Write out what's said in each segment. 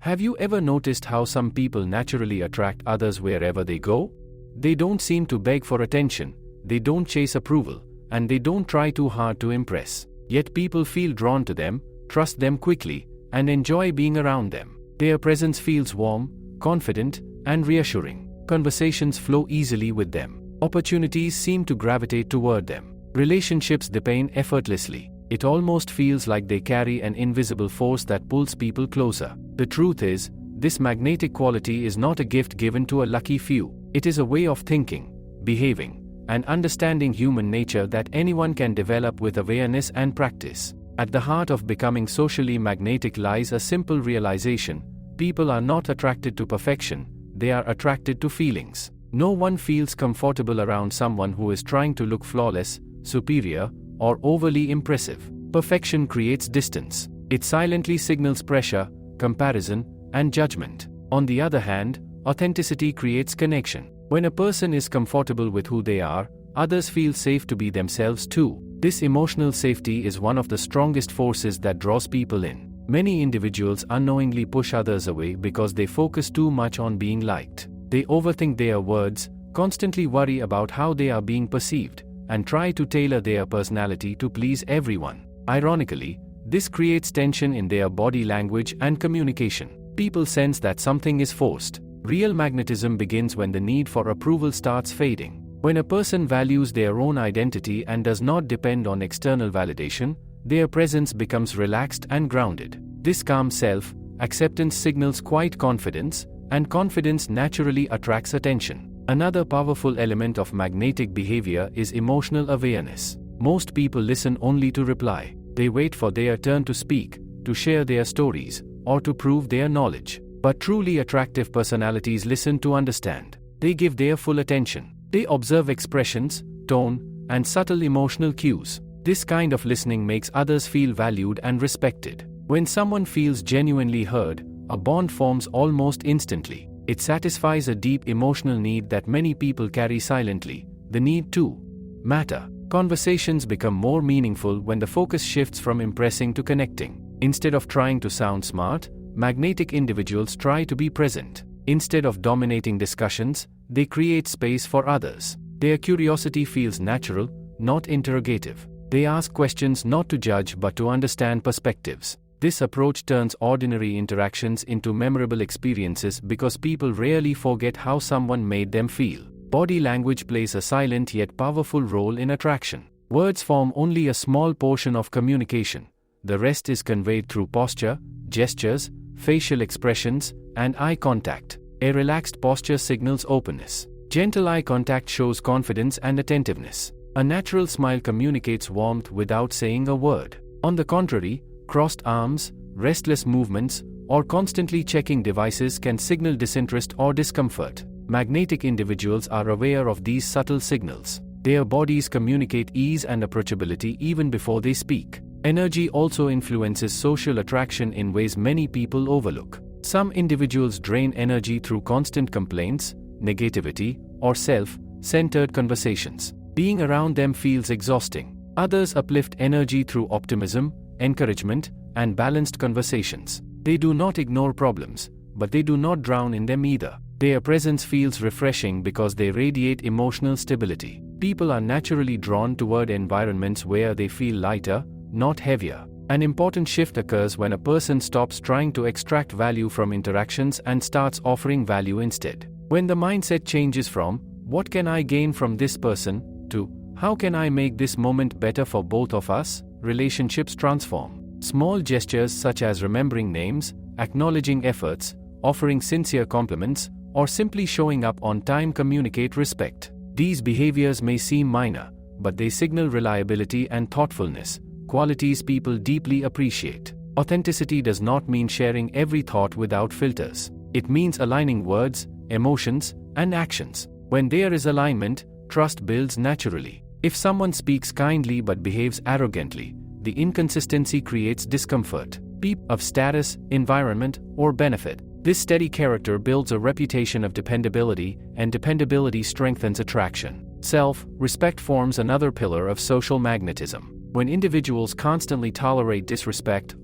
Have you ever noticed how some people naturally attract others wherever they go? They don't seem to beg for attention, they don't chase approval, and they don't try too hard to impress. Yet people feel drawn to them, trust them quickly, and enjoy being around them. Their presence feels warm, confident, and reassuring. Conversations flow easily with them. Opportunities seem to gravitate toward them. Relationships deepen effortlessly. It almost feels like they carry an invisible force that pulls people closer. The truth is, this magnetic quality is not a gift given to a lucky few. It is a way of thinking, behaving, and understanding human nature that anyone can develop with awareness and practice. At the heart of becoming socially magnetic lies a simple realization: people are not attracted to perfection, they are attracted to feelings. No one feels comfortable around someone who is trying to look flawless, superior, or overly impressive. Perfection creates distance. It silently signals pressure, comparison, and judgment. On the other hand, authenticity creates connection. When a person is comfortable with who they are, others feel safe to be themselves too. This emotional safety is one of the strongest forces that draws people in. Many individuals unknowingly push others away because they focus too much on being liked. They overthink their words, constantly worry about how they are being perceived, and try to tailor their personality to please everyone. Ironically, this creates tension in their body language and communication. People sense that something is forced. Real magnetism begins when the need for approval starts fading. When a person values their own identity and does not depend on external validation, their presence becomes relaxed and grounded. This calm self-acceptance signals quiet confidence, and confidence naturally attracts attention. Another powerful element of magnetic behavior is emotional awareness. Most people listen only to reply. They wait for their turn to speak, to share their stories, or to prove their knowledge. But truly attractive personalities listen to understand. They give their full attention. They observe expressions, tone, and subtle emotional cues. This kind of listening makes others feel valued and respected. When someone feels genuinely heard, a bond forms almost instantly. It satisfies a deep emotional need that many people carry silently, the need to matter. Conversations become more meaningful when the focus shifts from impressing to connecting. Instead of trying to sound smart, magnetic individuals try to be present. Instead of dominating discussions, they create space for others. Their curiosity feels natural, not interrogative. They ask questions not to judge but to understand perspectives. This approach turns ordinary interactions into memorable experiences because people rarely forget how someone made them feel. Body language plays a silent yet powerful role in attraction. Words form only a small portion of communication. The rest is conveyed through posture, gestures, facial expressions, and eye contact. A relaxed posture signals openness. Gentle eye contact shows confidence and attentiveness. A natural smile communicates warmth without saying a word. On the contrary, crossed arms, restless movements, or constantly checking devices can signal disinterest or discomfort. Magnetic individuals are aware of these subtle signals. Their bodies communicate ease and approachability even before they speak. Energy also influences social attraction in ways many people overlook. Some individuals drain energy through constant complaints, negativity, or self-centered conversations. Being around them feels exhausting. Others uplift energy through optimism, encouragement, and balanced conversations. They do not ignore problems, but they do not drown in them either. Their presence feels refreshing because they radiate emotional stability. People are naturally drawn toward environments where they feel lighter, not heavier. An important shift occurs when a person stops trying to extract value from interactions and starts offering value instead. When the mindset changes from, "What can I gain from this person?" to, "How can I make this moment better for both of us?" relationships transform. Small gestures such as remembering names, acknowledging efforts, offering sincere compliments, or simply showing up on time communicate respect. These behaviors may seem minor, but they signal reliability and thoughtfulness, qualities people deeply appreciate. Authenticity does not mean sharing every thought without filters. It means aligning words, emotions, and actions. When there is alignment, trust builds naturally. If someone speaks kindly but behaves arrogantly, the inconsistency creates discomfort. People of status, environment, or benefit. This steady character builds a reputation of dependability, and dependability strengthens attraction. Self-respect forms another pillar of social magnetism. When individuals constantly tolerate disrespect,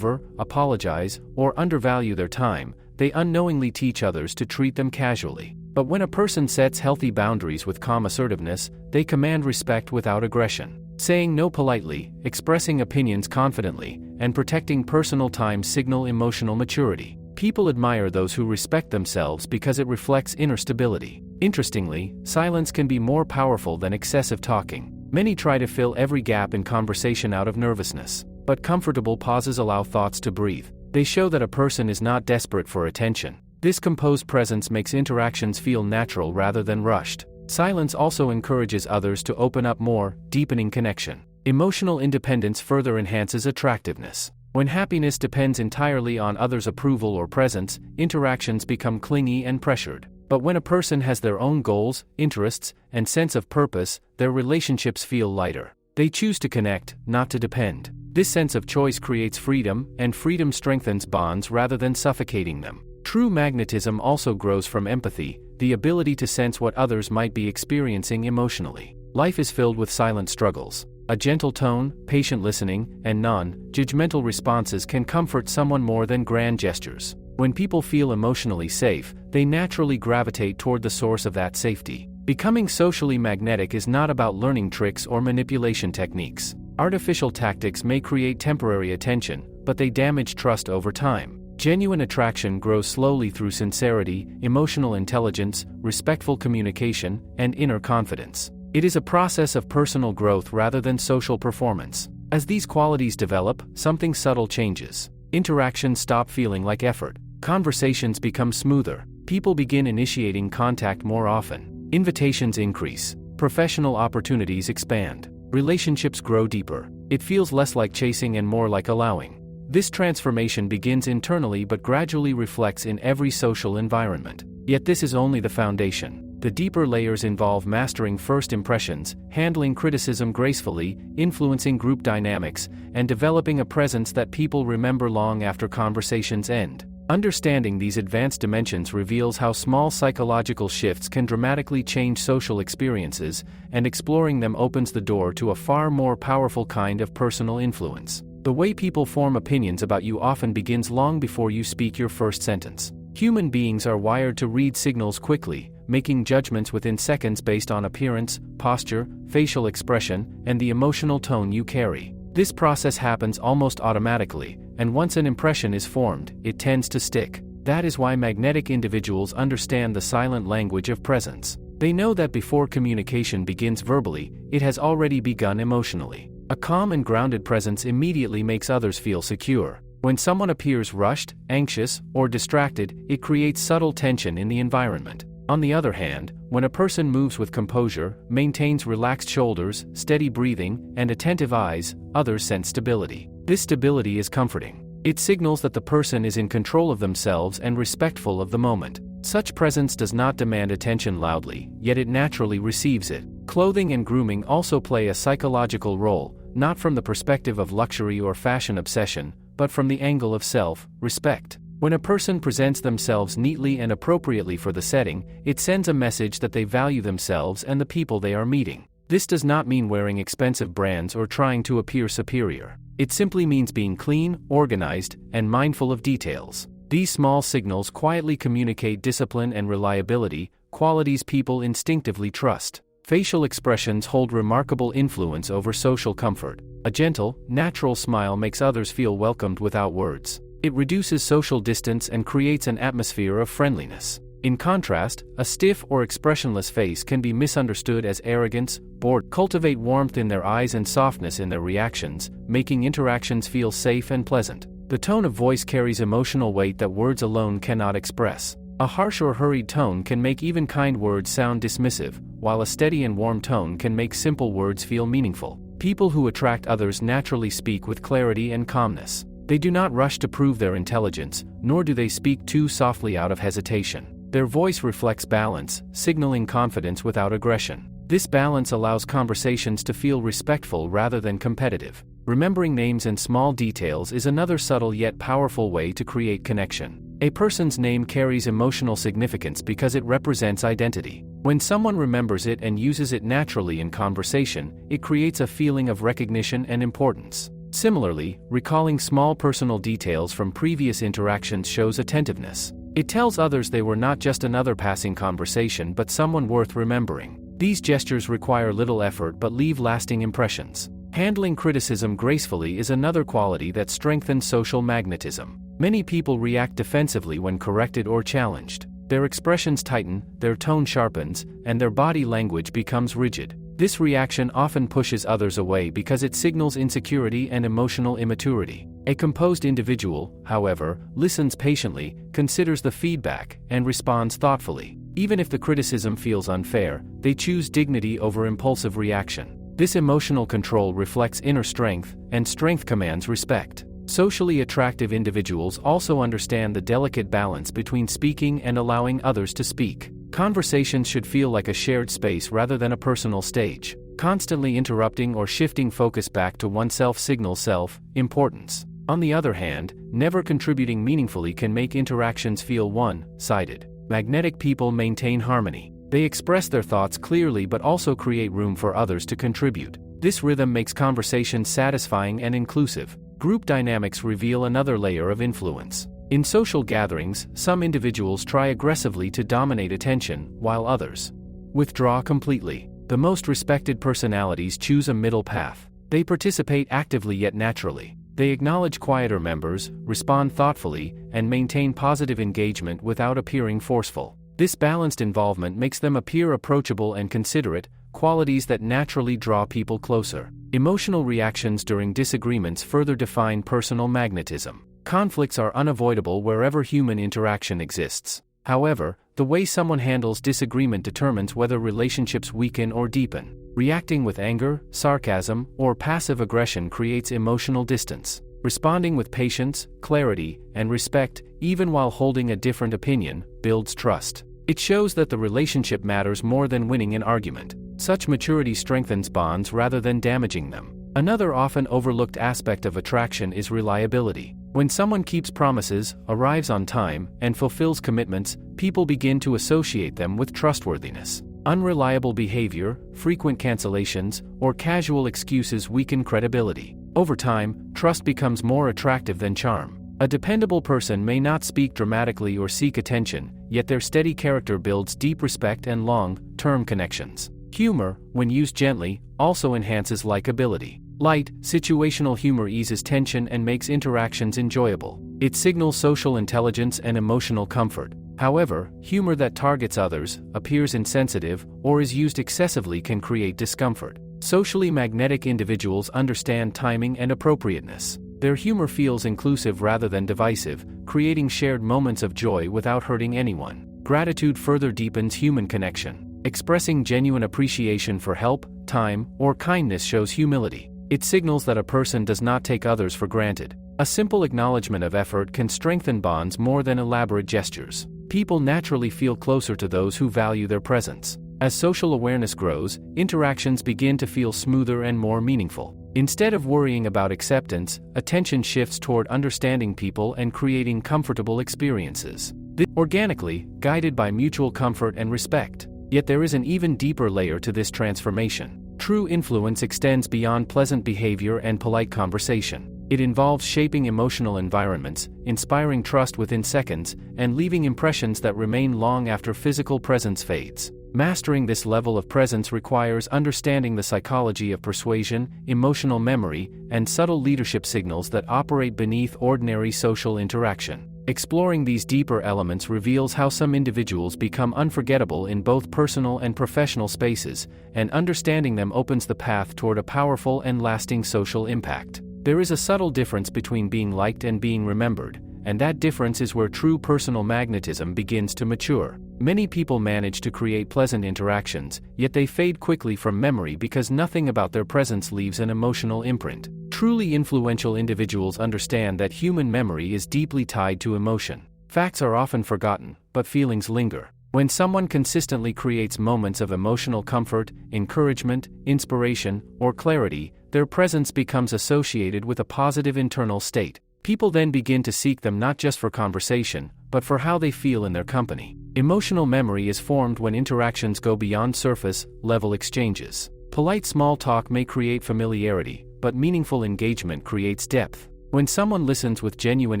apologize, or undervalue their time, they unknowingly teach others to treat them casually. But when a person sets healthy boundaries with calm assertiveness, they command respect without aggression. Saying no politely, expressing opinions confidently, and protecting personal time signal emotional maturity. People admire those who respect themselves because it reflects inner stability. Interestingly, silence can be more powerful than excessive talking. Many try to fill every gap in conversation out of nervousness. But comfortable pauses allow thoughts to breathe. They show that a person is not desperate for attention. This composed presence makes interactions feel natural rather than rushed. Silence also encourages others to open up more, deepening connection. Emotional independence further enhances attractiveness. When happiness depends entirely on others' approval or presence, interactions become clingy and pressured. But when a person has their own goals, interests, and sense of purpose, their relationships feel lighter. They choose to connect, not to depend. This sense of choice creates freedom, and freedom strengthens bonds rather than suffocating them. True magnetism also grows from empathy, the ability to sense what others might be experiencing emotionally. Life is filled with silent struggles. A gentle tone, patient listening, and non-judgmental responses can comfort someone more than grand gestures. When people feel emotionally safe, they naturally gravitate toward the source of that safety. Becoming socially magnetic is not about learning tricks or manipulation techniques. Artificial tactics may create temporary attention, but they damage trust over time. Genuine attraction grows slowly through sincerity, emotional intelligence, respectful communication, and inner confidence. It is a process of personal growth rather than social performance. As these qualities develop, something subtle changes. Interactions stop feeling like effort. Conversations become smoother. People begin initiating contact more often. Invitations increase. Professional opportunities expand. Relationships grow deeper. It feels less like chasing and more like allowing. This transformation begins internally but gradually reflects in every social environment. Yet this is only the foundation. The deeper layers involve mastering first impressions, handling criticism gracefully, influencing group dynamics, and developing a presence that people remember long after conversations end. Understanding these advanced dimensions reveals how small psychological shifts can dramatically change social experiences, and exploring them opens the door to a far more powerful kind of personal influence. The way people form opinions about you often begins long before you speak your first sentence. Human beings are wired to read signals quickly, making judgments within seconds based on appearance, posture, facial expression, and the emotional tone you carry. This process happens almost automatically, and once an impression is formed, it tends to stick. That is why magnetic individuals understand the silent language of presence. They know that before communication begins verbally, it has already begun emotionally. A calm and grounded presence immediately makes others feel secure. When someone appears rushed, anxious, or distracted, it creates subtle tension in the environment. On the other hand, when a person moves with composure, maintains relaxed shoulders, steady breathing, and attentive eyes, others sense stability. This stability is comforting. It signals that the person is in control of themselves and respectful of the moment. Such presence does not demand attention loudly, yet it naturally receives it. Clothing and grooming also play a psychological role, not from the perspective of luxury or fashion obsession, but from the angle of self-respect. When a person presents themselves neatly and appropriately for the setting, it sends a message that they value themselves and the people they are meeting. This does not mean wearing expensive brands or trying to appear superior. It simply means being clean, organized, and mindful of details. These small signals quietly communicate discipline and reliability, qualities people instinctively trust. Facial expressions hold remarkable influence over social comfort. A gentle, natural smile makes others feel welcomed without words. It reduces social distance and creates an atmosphere of friendliness. In contrast, a stiff or expressionless face can be misunderstood as arrogance, boredom. Cultivate warmth in their eyes and softness in their reactions, making interactions feel safe and pleasant. The tone of voice carries emotional weight that words alone cannot express. A harsh or hurried tone can make even kind words sound dismissive, while a steady and warm tone can make simple words feel meaningful. People who attract others naturally speak with clarity and calmness. They do not rush to prove their intelligence, nor do they speak too softly out of hesitation. Their voice reflects balance, signaling confidence without aggression. This balance allows conversations to feel respectful rather than competitive. Remembering names and small details is another subtle yet powerful way to create connection. A person's name carries emotional significance because it represents identity. When someone remembers it and uses it naturally in conversation, it creates a feeling of recognition and importance. Similarly, recalling small personal details from previous interactions shows attentiveness. It tells others they were not just another passing conversation but someone worth remembering. These gestures require little effort but leave lasting impressions. Handling criticism gracefully is another quality that strengthens social magnetism. Many people react defensively when corrected or challenged. Their expressions tighten, their tone sharpens, and their body language becomes rigid. This reaction often pushes others away because it signals insecurity and emotional immaturity. A composed individual, however, listens patiently, considers the feedback, and responds thoughtfully. Even if the criticism feels unfair, they choose dignity over impulsive reaction. This emotional control reflects inner strength, and strength commands respect. Socially attractive individuals also understand the delicate balance between speaking and allowing others to speak. Conversations should feel like a shared space rather than a personal stage. Constantly interrupting or shifting focus back to oneself signals self-importance. On the other hand, never contributing meaningfully can make interactions feel one-sided. Magnetic people maintain harmony. They express their thoughts clearly but also create room for others to contribute. This rhythm makes conversations satisfying and inclusive. Group dynamics reveal another layer of influence. In social gatherings, some individuals try aggressively to dominate attention, while others withdraw completely. The most respected personalities choose a middle path. They participate actively yet naturally. They acknowledge quieter members, respond thoughtfully, and maintain positive engagement without appearing forceful. This balanced involvement makes them appear approachable and considerate, qualities that naturally draw people closer. Emotional reactions during disagreements further define personal magnetism. Conflicts are unavoidable wherever human interaction exists. However, the way someone handles disagreement determines whether relationships weaken or deepen. Reacting with anger, sarcasm, or passive aggression creates emotional distance. Responding with patience, clarity, and respect, even while holding a different opinion, builds trust. It shows that the relationship matters more than winning an argument. Such maturity strengthens bonds rather than damaging them. Another often overlooked aspect of attraction is reliability. When someone keeps promises, arrives on time, and fulfills commitments, people begin to associate them with trustworthiness. Unreliable behavior, frequent cancellations, or casual excuses weaken credibility. Over time, trust becomes more attractive than charm. A dependable person may not speak dramatically or seek attention, yet their steady character builds deep respect and long-term connections. Humor, when used gently, also enhances likability. Light, situational humor eases tension and makes interactions enjoyable. It signals social intelligence and emotional comfort. However, humor that targets others, appears insensitive, or is used excessively can create discomfort. Socially magnetic individuals understand timing and appropriateness. Their humor feels inclusive rather than divisive, creating shared moments of joy without hurting anyone. Gratitude further deepens human connection. Expressing genuine appreciation for help, time, or kindness shows humility. It signals that a person does not take others for granted. A simple acknowledgement of effort can strengthen bonds more than elaborate gestures. People naturally feel closer to those who value their presence. As social awareness grows, interactions begin to feel smoother and more meaningful. Instead of worrying about acceptance, attention shifts toward understanding people and creating comfortable experiences. This organically, guided by mutual comfort and respect. Yet there is an even deeper layer to this transformation. True influence extends beyond pleasant behavior and polite conversation. It involves shaping emotional environments, inspiring trust within seconds, and leaving impressions that remain long after physical presence fades. Mastering this level of presence requires understanding the psychology of persuasion, emotional memory, and subtle leadership signals that operate beneath ordinary social interaction. Exploring these deeper elements reveals how some individuals become unforgettable in both personal and professional spaces, and understanding them opens the path toward a powerful and lasting social impact. There is a subtle difference between being liked and being remembered, and that difference is where true personal magnetism begins to mature. Many people manage to create pleasant interactions, yet they fade quickly from memory because nothing about their presence leaves an emotional imprint. Truly influential individuals understand that human memory is deeply tied to emotion. Facts are often forgotten, but feelings linger. When someone consistently creates moments of emotional comfort, encouragement, inspiration, or clarity, their presence becomes associated with a positive internal state. People then begin to seek them not just for conversation, but for how they feel in their company. Emotional memory is formed when interactions go beyond surface-level exchanges. Polite small talk may create familiarity, but meaningful engagement creates depth. When someone listens with genuine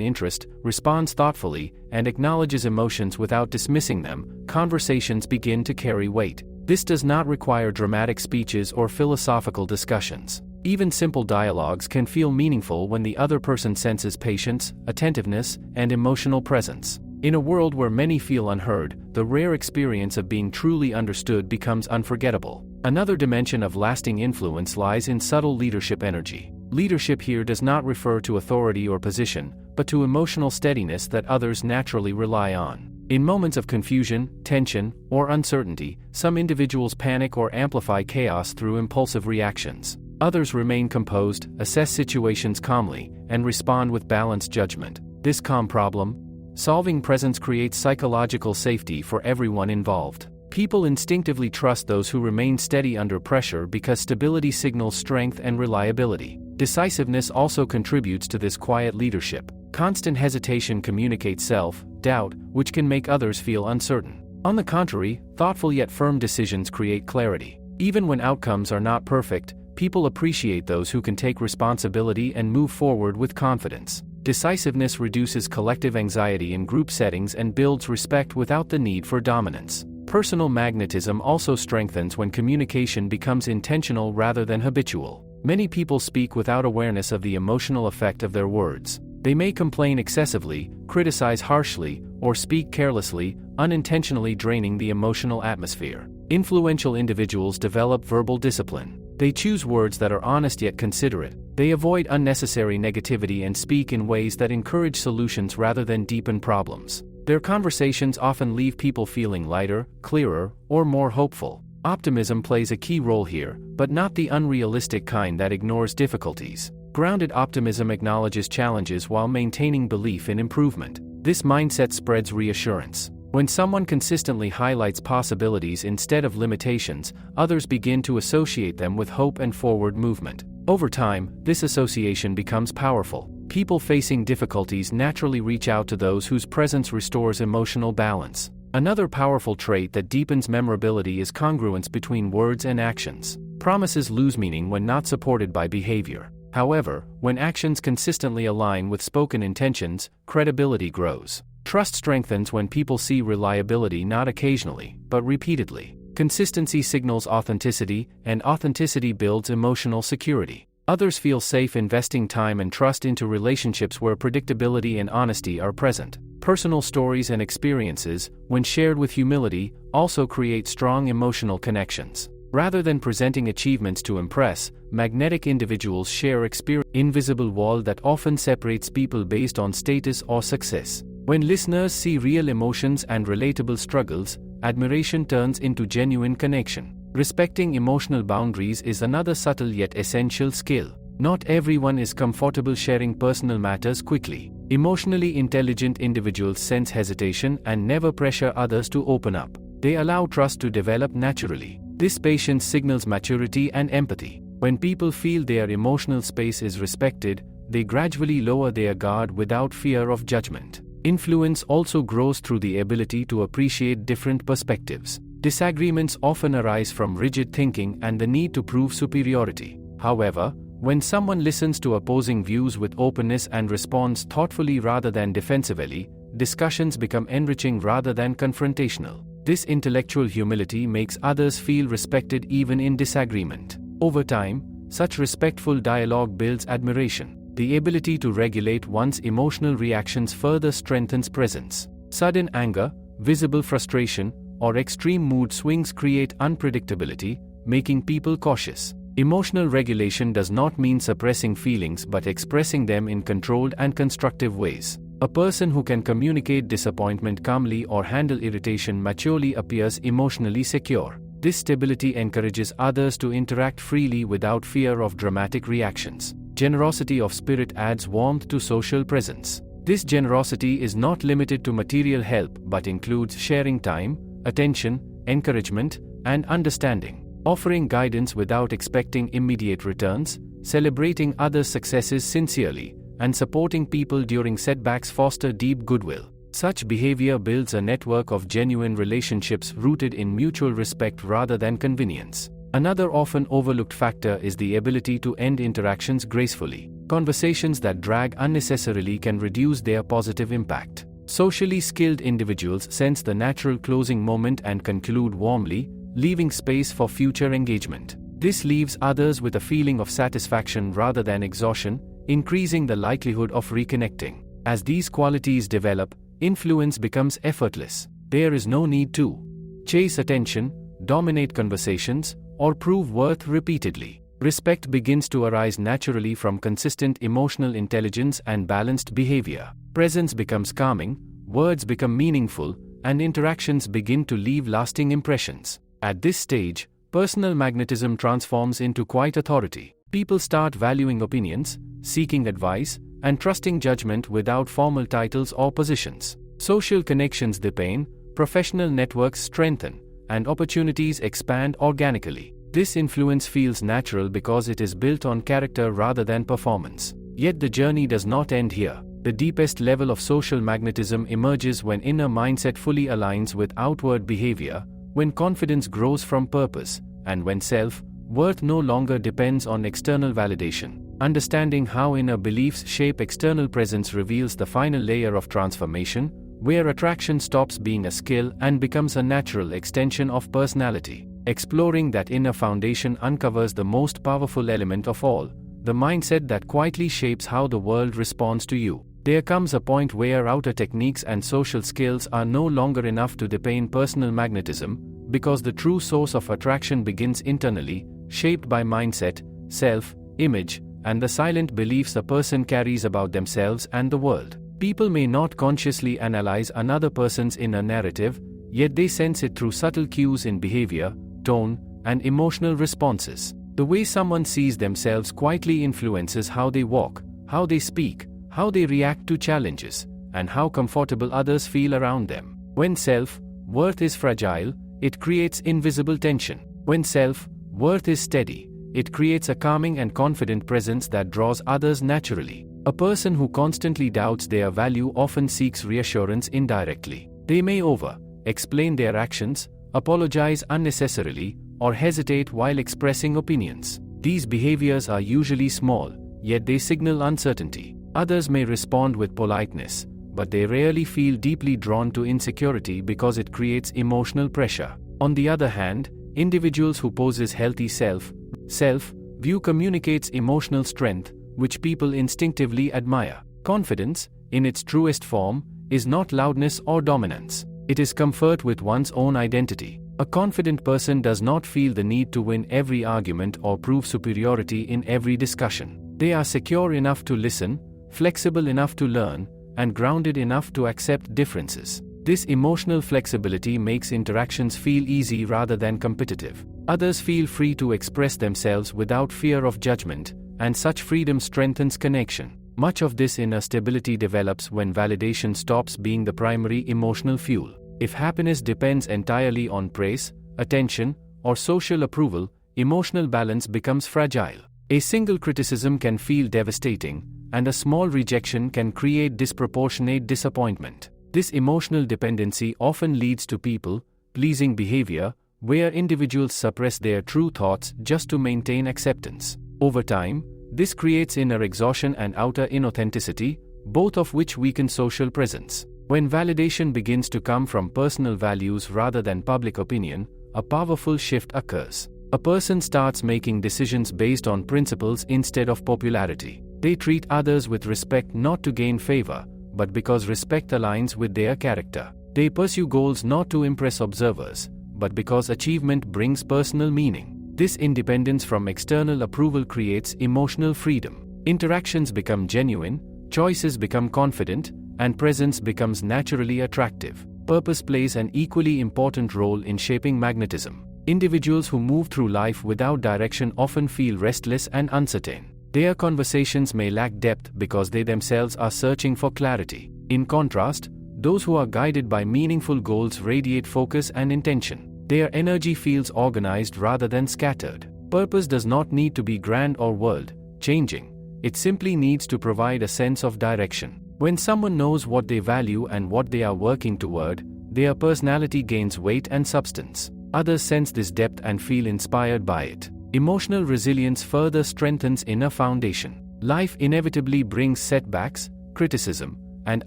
interest, responds thoughtfully, and acknowledges emotions without dismissing them, conversations begin to carry weight. This does not require dramatic speeches or philosophical discussions. Even simple dialogues can feel meaningful when the other person senses patience, attentiveness, and emotional presence. In a world where many feel unheard, the rare experience of being truly understood becomes unforgettable. Another dimension of lasting influence lies in subtle leadership energy. Leadership here does not refer to authority or position, but to emotional steadiness that others naturally rely on. In moments of confusion, tension, or uncertainty, some individuals panic or amplify chaos through impulsive reactions. Others remain composed, assess situations calmly, and respond with balanced judgment. This calm problem-solving presence creates psychological safety for everyone involved. People instinctively trust those who remain steady under pressure because stability signals strength and reliability. Decisiveness also contributes to this quiet leadership. Constant hesitation communicates self-doubt, which can make others feel uncertain. On the contrary, thoughtful yet firm decisions create clarity. Even when outcomes are not perfect, people appreciate those who can take responsibility and move forward with confidence. Decisiveness reduces collective anxiety in group settings and builds respect without the need for dominance. Personal magnetism also strengthens when communication becomes intentional rather than habitual. Many people speak without awareness of the emotional effect of their words. They may complain excessively, criticize harshly, or speak carelessly, unintentionally draining the emotional atmosphere. Influential individuals develop verbal discipline. They choose words that are honest yet considerate. They avoid unnecessary negativity and speak in ways that encourage solutions rather than deepen problems. Their conversations often leave people feeling lighter, clearer, or more hopeful. Optimism plays a key role here, but not the unrealistic kind that ignores difficulties. Grounded optimism acknowledges challenges while maintaining belief in improvement. This mindset spreads reassurance. When someone consistently highlights possibilities instead of limitations, others begin to associate them with hope and forward movement. Over time, this association becomes powerful. People facing difficulties naturally reach out to those whose presence restores emotional balance. Another powerful trait that deepens memorability is congruence between words and actions. Promises lose meaning when not supported by behavior. However, when actions consistently align with spoken intentions, credibility grows. Trust strengthens when people see reliability not occasionally, but repeatedly. Consistency signals authenticity, and authenticity builds emotional security. Others feel safe investing time and trust into relationships where predictability and honesty are present. Personal stories and experiences, when shared with humility, also create strong emotional connections. Rather than presenting achievements to impress, magnetic individuals share experience. Invisible wall that often separates people based on status or success. When listeners see real emotions and relatable struggles, admiration turns into genuine connection. Respecting emotional boundaries is another subtle yet essential skill. Not everyone is comfortable sharing personal matters quickly. Emotionally intelligent individuals sense hesitation and never pressure others to open up. They allow trust to develop naturally. This patience signals maturity and empathy. When people feel their emotional space is respected, they gradually lower their guard without fear of judgment. Influence also grows through the ability to appreciate different perspectives. Disagreements often arise from rigid thinking and the need to prove superiority. However, when someone listens to opposing views with openness and responds thoughtfully rather than defensively, discussions become enriching rather than confrontational. This intellectual humility makes others feel respected even in disagreement. Over time, such respectful dialogue builds admiration. The ability to regulate one's emotional reactions further strengthens presence. Sudden anger, visible frustration, or extreme mood swings create unpredictability, making people cautious. Emotional regulation does not mean suppressing feelings but expressing them in controlled and constructive ways. A person who can communicate disappointment calmly or handle irritation maturely appears emotionally secure. This stability encourages others to interact freely without fear of dramatic reactions. Generosity of spirit adds warmth to social presence. This generosity is not limited to material help but includes sharing time, attention, encouragement, and understanding. Offering guidance without expecting immediate returns, celebrating others' successes sincerely, and supporting people during setbacks foster deep goodwill. Such behavior builds a network of genuine relationships rooted in mutual respect rather than convenience. Another often overlooked factor is the ability to end interactions gracefully. Conversations that drag unnecessarily can reduce their positive impact. Socially skilled individuals sense the natural closing moment and conclude warmly, leaving space for future engagement. This leaves others with a feeling of satisfaction rather than exhaustion, increasing the likelihood of reconnecting. As these qualities develop, influence becomes effortless. There is no need to chase attention, dominate conversations, or prove worth repeatedly. Respect begins to arise naturally from consistent emotional intelligence and balanced behavior. Presence becomes calming, words become meaningful, and interactions begin to leave lasting impressions. At this stage, personal magnetism transforms into quiet authority. People start valuing opinions, seeking advice, and trusting judgment without formal titles or positions. Social connections deepen, professional networks strengthen, and opportunities expand organically. This influence feels natural because it is built on character rather than performance. Yet the journey does not end here. The deepest level of social magnetism emerges when inner mindset fully aligns with outward behavior, when confidence grows from purpose, and when self-worth no longer depends on external validation. Understanding how inner beliefs shape external presence reveals the final layer of transformation, where attraction stops being a skill and becomes a natural extension of personality. Exploring that inner foundation uncovers the most powerful element of all, the mindset that quietly shapes how the world responds to you. There comes a point where outer techniques and social skills are no longer enough to deepen personal magnetism, because the true source of attraction begins internally, shaped by mindset, self-image, and the silent beliefs a person carries about themselves and the world. People may not consciously analyze another person's inner narrative, yet they sense it through subtle cues in behavior, tone, and emotional responses. The way someone sees themselves quietly influences how they walk, how they speak, how they react to challenges, and how comfortable others feel around them. When self-worth is fragile, it creates invisible tension. When self-worth is steady, it creates a calming and confident presence that draws others naturally. A person who constantly doubts their value often seeks reassurance indirectly. They may over-explain their actions, apologize unnecessarily, or hesitate while expressing opinions. These behaviors are usually small, yet they signal uncertainty. Others may respond with politeness, but they rarely feel deeply drawn to insecurity because it creates emotional pressure. On the other hand, individuals who possess healthy self-view communicates emotional strength, which people instinctively admire. Confidence, in its truest form, is not loudness or dominance. It is comfort with one's own identity. A confident person does not feel the need to win every argument or prove superiority in every discussion. They are secure enough to listen, flexible enough to learn, and grounded enough to accept differences. This emotional flexibility makes interactions feel easy rather than competitive. Others feel free to express themselves without fear of judgment, and such freedom strengthens connection. Much of this inner stability develops when validation stops being the primary emotional fuel. If happiness depends entirely on praise, attention, or social approval, emotional balance becomes fragile. A single criticism can feel devastating, and a small rejection can create disproportionate disappointment. This emotional dependency often leads to people-pleasing behavior, where individuals suppress their true thoughts just to maintain acceptance. Over time, this creates inner exhaustion and outer inauthenticity, both of which weaken social presence. When validation begins to come from personal values rather than public opinion, a powerful shift occurs. A person starts making decisions based on principles instead of popularity. They treat others with respect not to gain favor, but because respect aligns with their character. They pursue goals not to impress observers, but because achievement brings personal meaning. This independence from external approval creates emotional freedom. Interactions become genuine, choices become confident, and presence becomes naturally attractive. Purpose plays an equally important role in shaping magnetism. Individuals who move through life without direction often feel restless and uncertain. Their conversations may lack depth because they themselves are searching for clarity. In contrast, those who are guided by meaningful goals radiate focus and intention. Their energy feels organized rather than scattered. Purpose does not need to be grand or world-changing. It simply needs to provide a sense of direction. When someone knows what they value and what they are working toward, their personality gains weight and substance. Others sense this depth and feel inspired by it. Emotional resilience further strengthens inner foundation. Life inevitably brings setbacks, criticism, and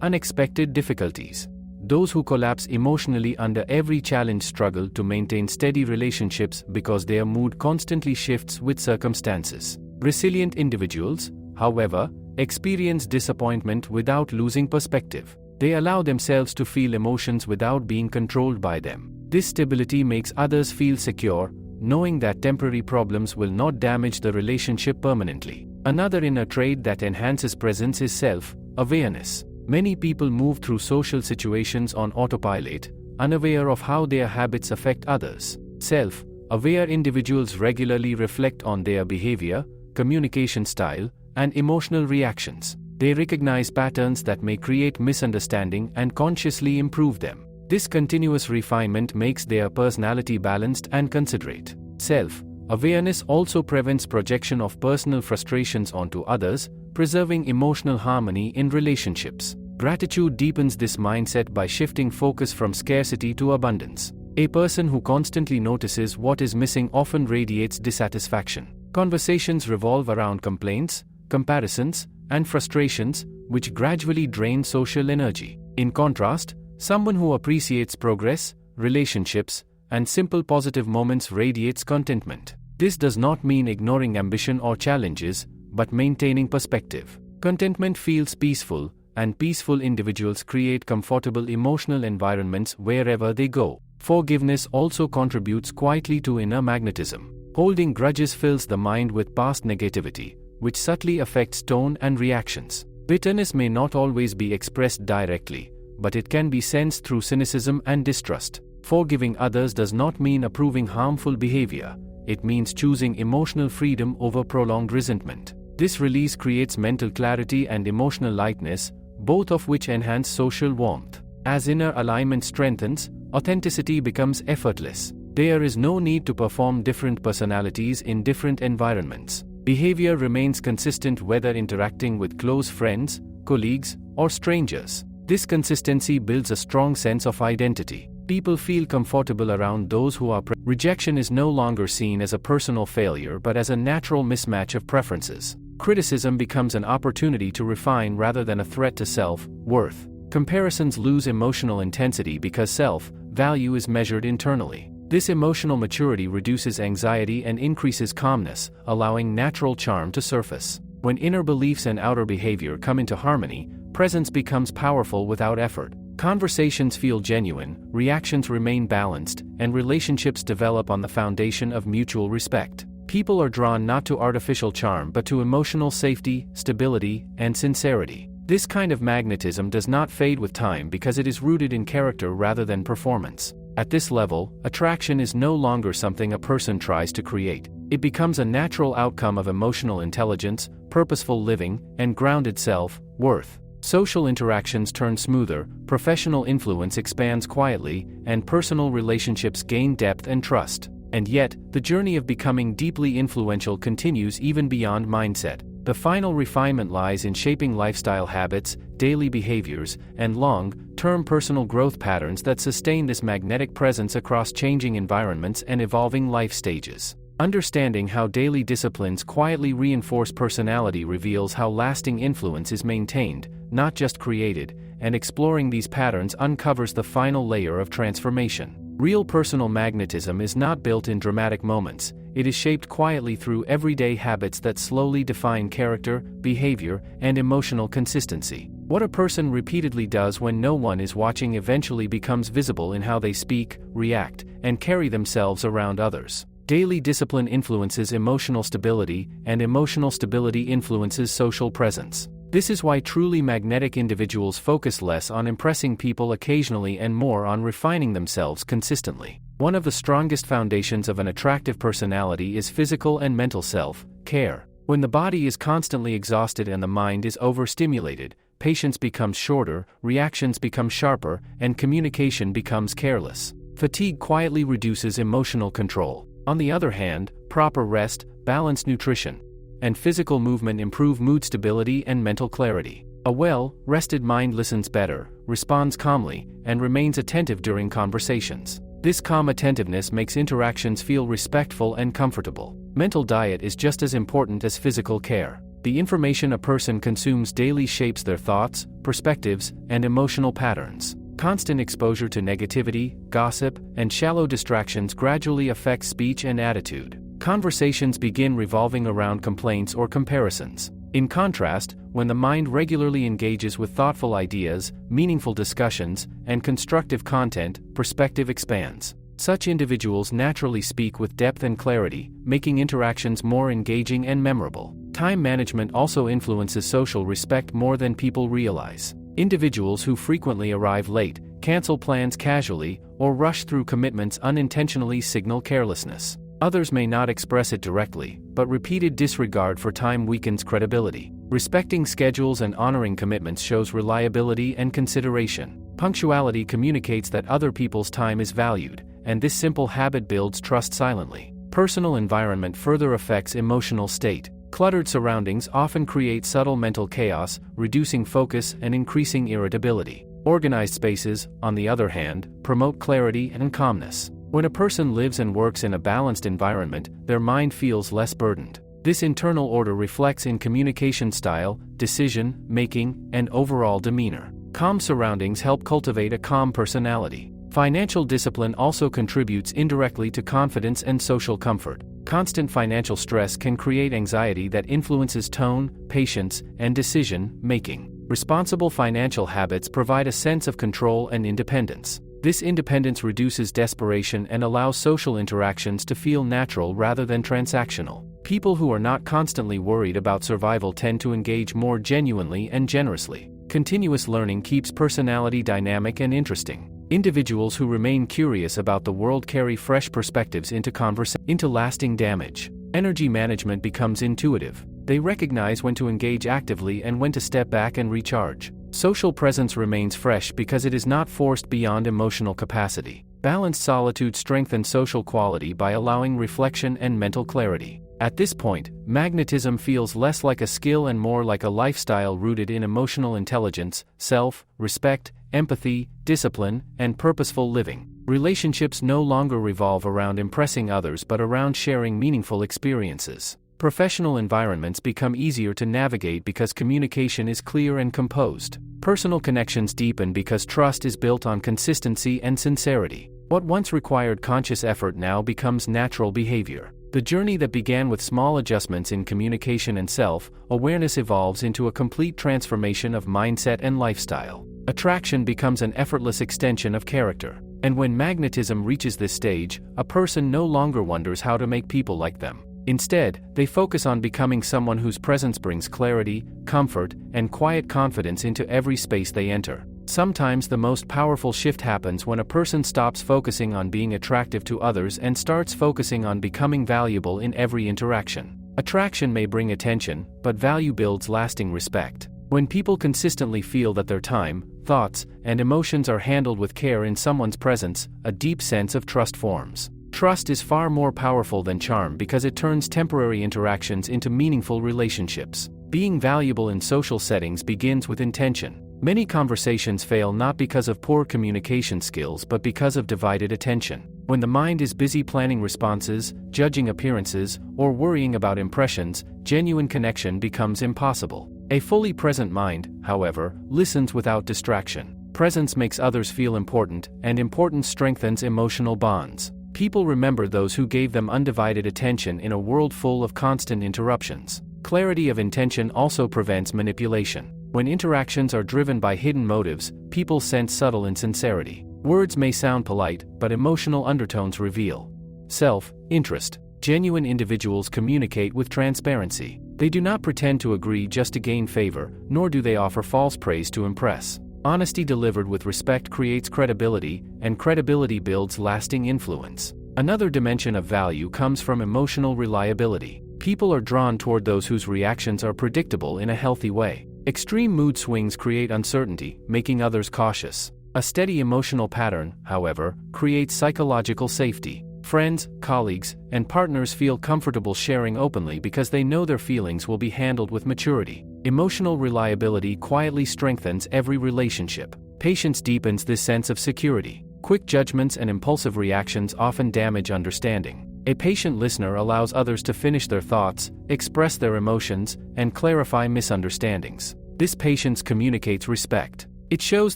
unexpected difficulties. Those who collapse emotionally under every challenge struggle to maintain steady relationships because their mood constantly shifts with circumstances. Resilient individuals, however, experience disappointment without losing perspective. They allow themselves to feel emotions without being controlled by them. This stability makes others feel secure, knowing that temporary problems will not damage the relationship permanently. Another inner trait that enhances presence is self-awareness. Many people move through social situations on autopilot, unaware of how their habits affect others. Self-aware individuals regularly reflect on their behavior, communication style, and emotional reactions. They recognize patterns that may create misunderstanding and consciously improve them. This continuous refinement makes their personality balanced and considerate. Self-awareness also prevents projection of personal frustrations onto others, preserving emotional harmony in relationships. Gratitude deepens this mindset by shifting focus from scarcity to abundance. A person who constantly notices what is missing often radiates dissatisfaction. Conversations revolve around complaints, comparisons, and frustrations, which gradually drain social energy. In contrast, someone who appreciates progress, relationships, and simple positive moments radiates contentment. This does not mean ignoring ambition or challenges, but maintaining perspective. Contentment feels peaceful, and peaceful individuals create comfortable emotional environments wherever they go. Forgiveness also contributes quietly to inner magnetism. Holding grudges fills the mind with past negativity, which subtly affects tone and reactions. Bitterness may not always be expressed directly, but it can be sensed through cynicism and distrust. Forgiving others does not mean approving harmful behavior. It means choosing emotional freedom over prolonged resentment. This release creates mental clarity and emotional lightness, both of which enhance social warmth. As inner alignment strengthens, authenticity becomes effortless. There is no need to perform different personalities in different environments. Behavior remains consistent whether interacting with close friends, colleagues, or strangers. This consistency builds a strong sense of identity. People feel comfortable around those who are Rejection is no longer seen as a personal failure but as a natural mismatch of preferences. Criticism becomes an opportunity to refine rather than a threat to self-worth. Comparisons lose emotional intensity because self-value is measured internally. This emotional maturity reduces anxiety and increases calmness, allowing natural charm to surface. When inner beliefs and outer behavior come into harmony, presence becomes powerful without effort. Conversations feel genuine, reactions remain balanced, and relationships develop on the foundation of mutual respect. People are drawn not to artificial charm but to emotional safety, stability, and sincerity. This kind of magnetism does not fade with time because it is rooted in character rather than performance. At this level, attraction is no longer something a person tries to create. It becomes a natural outcome of emotional intelligence, purposeful living, and grounded self-worth. Social interactions turn smoother, professional influence expands quietly, and personal relationships gain depth and trust. And yet, the journey of becoming deeply influential continues even beyond mindset. The final refinement lies in shaping lifestyle habits, daily behaviors, and long-term personal growth patterns that sustain this magnetic presence across changing environments and evolving life stages. Understanding how daily disciplines quietly reinforce personality reveals how lasting influence is maintained, not just created, and exploring these patterns uncovers the final layer of transformation. Real personal magnetism is not built in dramatic moments, it is shaped quietly through everyday habits that slowly define character, behavior, and emotional consistency. What a person repeatedly does when no one is watching eventually becomes visible in how they speak, react, and carry themselves around others. Daily discipline influences emotional stability, and emotional stability influences social presence. This is why truly magnetic individuals focus less on impressing people occasionally and more on refining themselves consistently. One of the strongest foundations of an attractive personality is physical and mental self-care. When the body is constantly exhausted and the mind is overstimulated, patience becomes shorter, reactions become sharper, and communication becomes careless. Fatigue quietly reduces emotional control. On the other hand, proper rest, balanced nutrition, and physical movement improve mood stability and mental clarity. A well-rested mind listens better, responds calmly, and remains attentive during conversations. This calm attentiveness makes interactions feel respectful and comfortable. Mental diet is just as important as physical care. The information a person consumes daily shapes their thoughts, perspectives, and emotional patterns. Constant exposure to negativity, gossip, and shallow distractions gradually affects speech and attitude. Conversations begin revolving around complaints or comparisons. In contrast, when the mind regularly engages with thoughtful ideas, meaningful discussions, and constructive content, perspective expands. Such individuals naturally speak with depth and clarity, making interactions more engaging and memorable. Time management also influences social respect more than people realize. Individuals who frequently arrive late, cancel plans casually, or rush through commitments unintentionally signal carelessness. Others may not express it directly, but repeated disregard for time weakens credibility. Respecting schedules and honoring commitments shows reliability and consideration. Punctuality communicates that other people's time is valued, and this simple habit builds trust silently. Personal environment further affects emotional state. Cluttered surroundings often create subtle mental chaos, reducing focus and increasing irritability. Organized spaces, on the other hand, promote clarity and calmness. When a person lives and works in a balanced environment, their mind feels less burdened. This internal order reflects in communication style, decision making, and overall demeanor. Calm surroundings help cultivate a calm personality. Financial discipline also contributes indirectly to confidence and social comfort. Constant financial stress can create anxiety that influences tone, patience, and decision making. Responsible financial habits provide a sense of control and independence. This independence reduces desperation and allows social interactions to feel natural rather than transactional. People who are not constantly worried about survival tend to engage more genuinely and generously. Continuous learning keeps personality dynamic and interesting. Individuals who remain curious about the world carry fresh perspectives into lasting damage. Energy management becomes intuitive. They recognize when to engage actively and when to step back and recharge. Social presence remains fresh because it is not forced beyond emotional capacity. Balanced solitude strengthens social quality by allowing reflection and mental clarity. At this point, magnetism feels less like a skill and more like a lifestyle rooted in emotional intelligence, self-respect, empathy, discipline, and purposeful living. Relationships no longer revolve around impressing others but around sharing meaningful experiences. Professional environments become easier to navigate because communication is clear and composed. Personal connections deepen because trust is built on consistency and sincerity. What once required conscious effort now becomes natural behavior. The journey that began with small adjustments in communication and self-awareness evolves into a complete transformation of mindset and lifestyle. Attraction becomes an effortless extension of character. And when magnetism reaches this stage, a person no longer wonders how to make people like them. Instead, they focus on becoming someone whose presence brings clarity, comfort, and quiet confidence into every space they enter. Sometimes the most powerful shift happens when a person stops focusing on being attractive to others and starts focusing on becoming valuable in every interaction. Attraction may bring attention, but value builds lasting respect. When people consistently feel that their time, thoughts, and emotions are handled with care in someone's presence, a deep sense of trust forms. Trust is far more powerful than charm because it turns temporary interactions into meaningful relationships. Being valuable in social settings begins with intention. Many conversations fail not because of poor communication skills but because of divided attention. When the mind is busy planning responses, judging appearances, or worrying about impressions, genuine connection becomes impossible. A fully present mind, however, listens without distraction. Presence makes others feel important, and importance strengthens emotional bonds. People remember those who gave them undivided attention in a world full of constant interruptions. Clarity of intention also prevents manipulation. When interactions are driven by hidden motives, people sense subtle insincerity. Words may sound polite, but emotional undertones reveal self-interest. Genuine individuals communicate with transparency. They do not pretend to agree just to gain favor, nor do they offer false praise to impress. Honesty delivered with respect creates credibility, and credibility builds lasting influence. Another dimension of value comes from emotional reliability. People are drawn toward those whose reactions are predictable in a healthy way. Extreme mood swings create uncertainty, making others cautious. A steady emotional pattern, however, creates psychological safety. Friends, colleagues, and partners feel comfortable sharing openly because they know their feelings will be handled with maturity. Emotional reliability quietly strengthens every relationship. Patience deepens this sense of security. Quick judgments and impulsive reactions often damage understanding. A patient listener allows others to finish their thoughts, express their emotions, and clarify misunderstandings. This patience communicates respect. It shows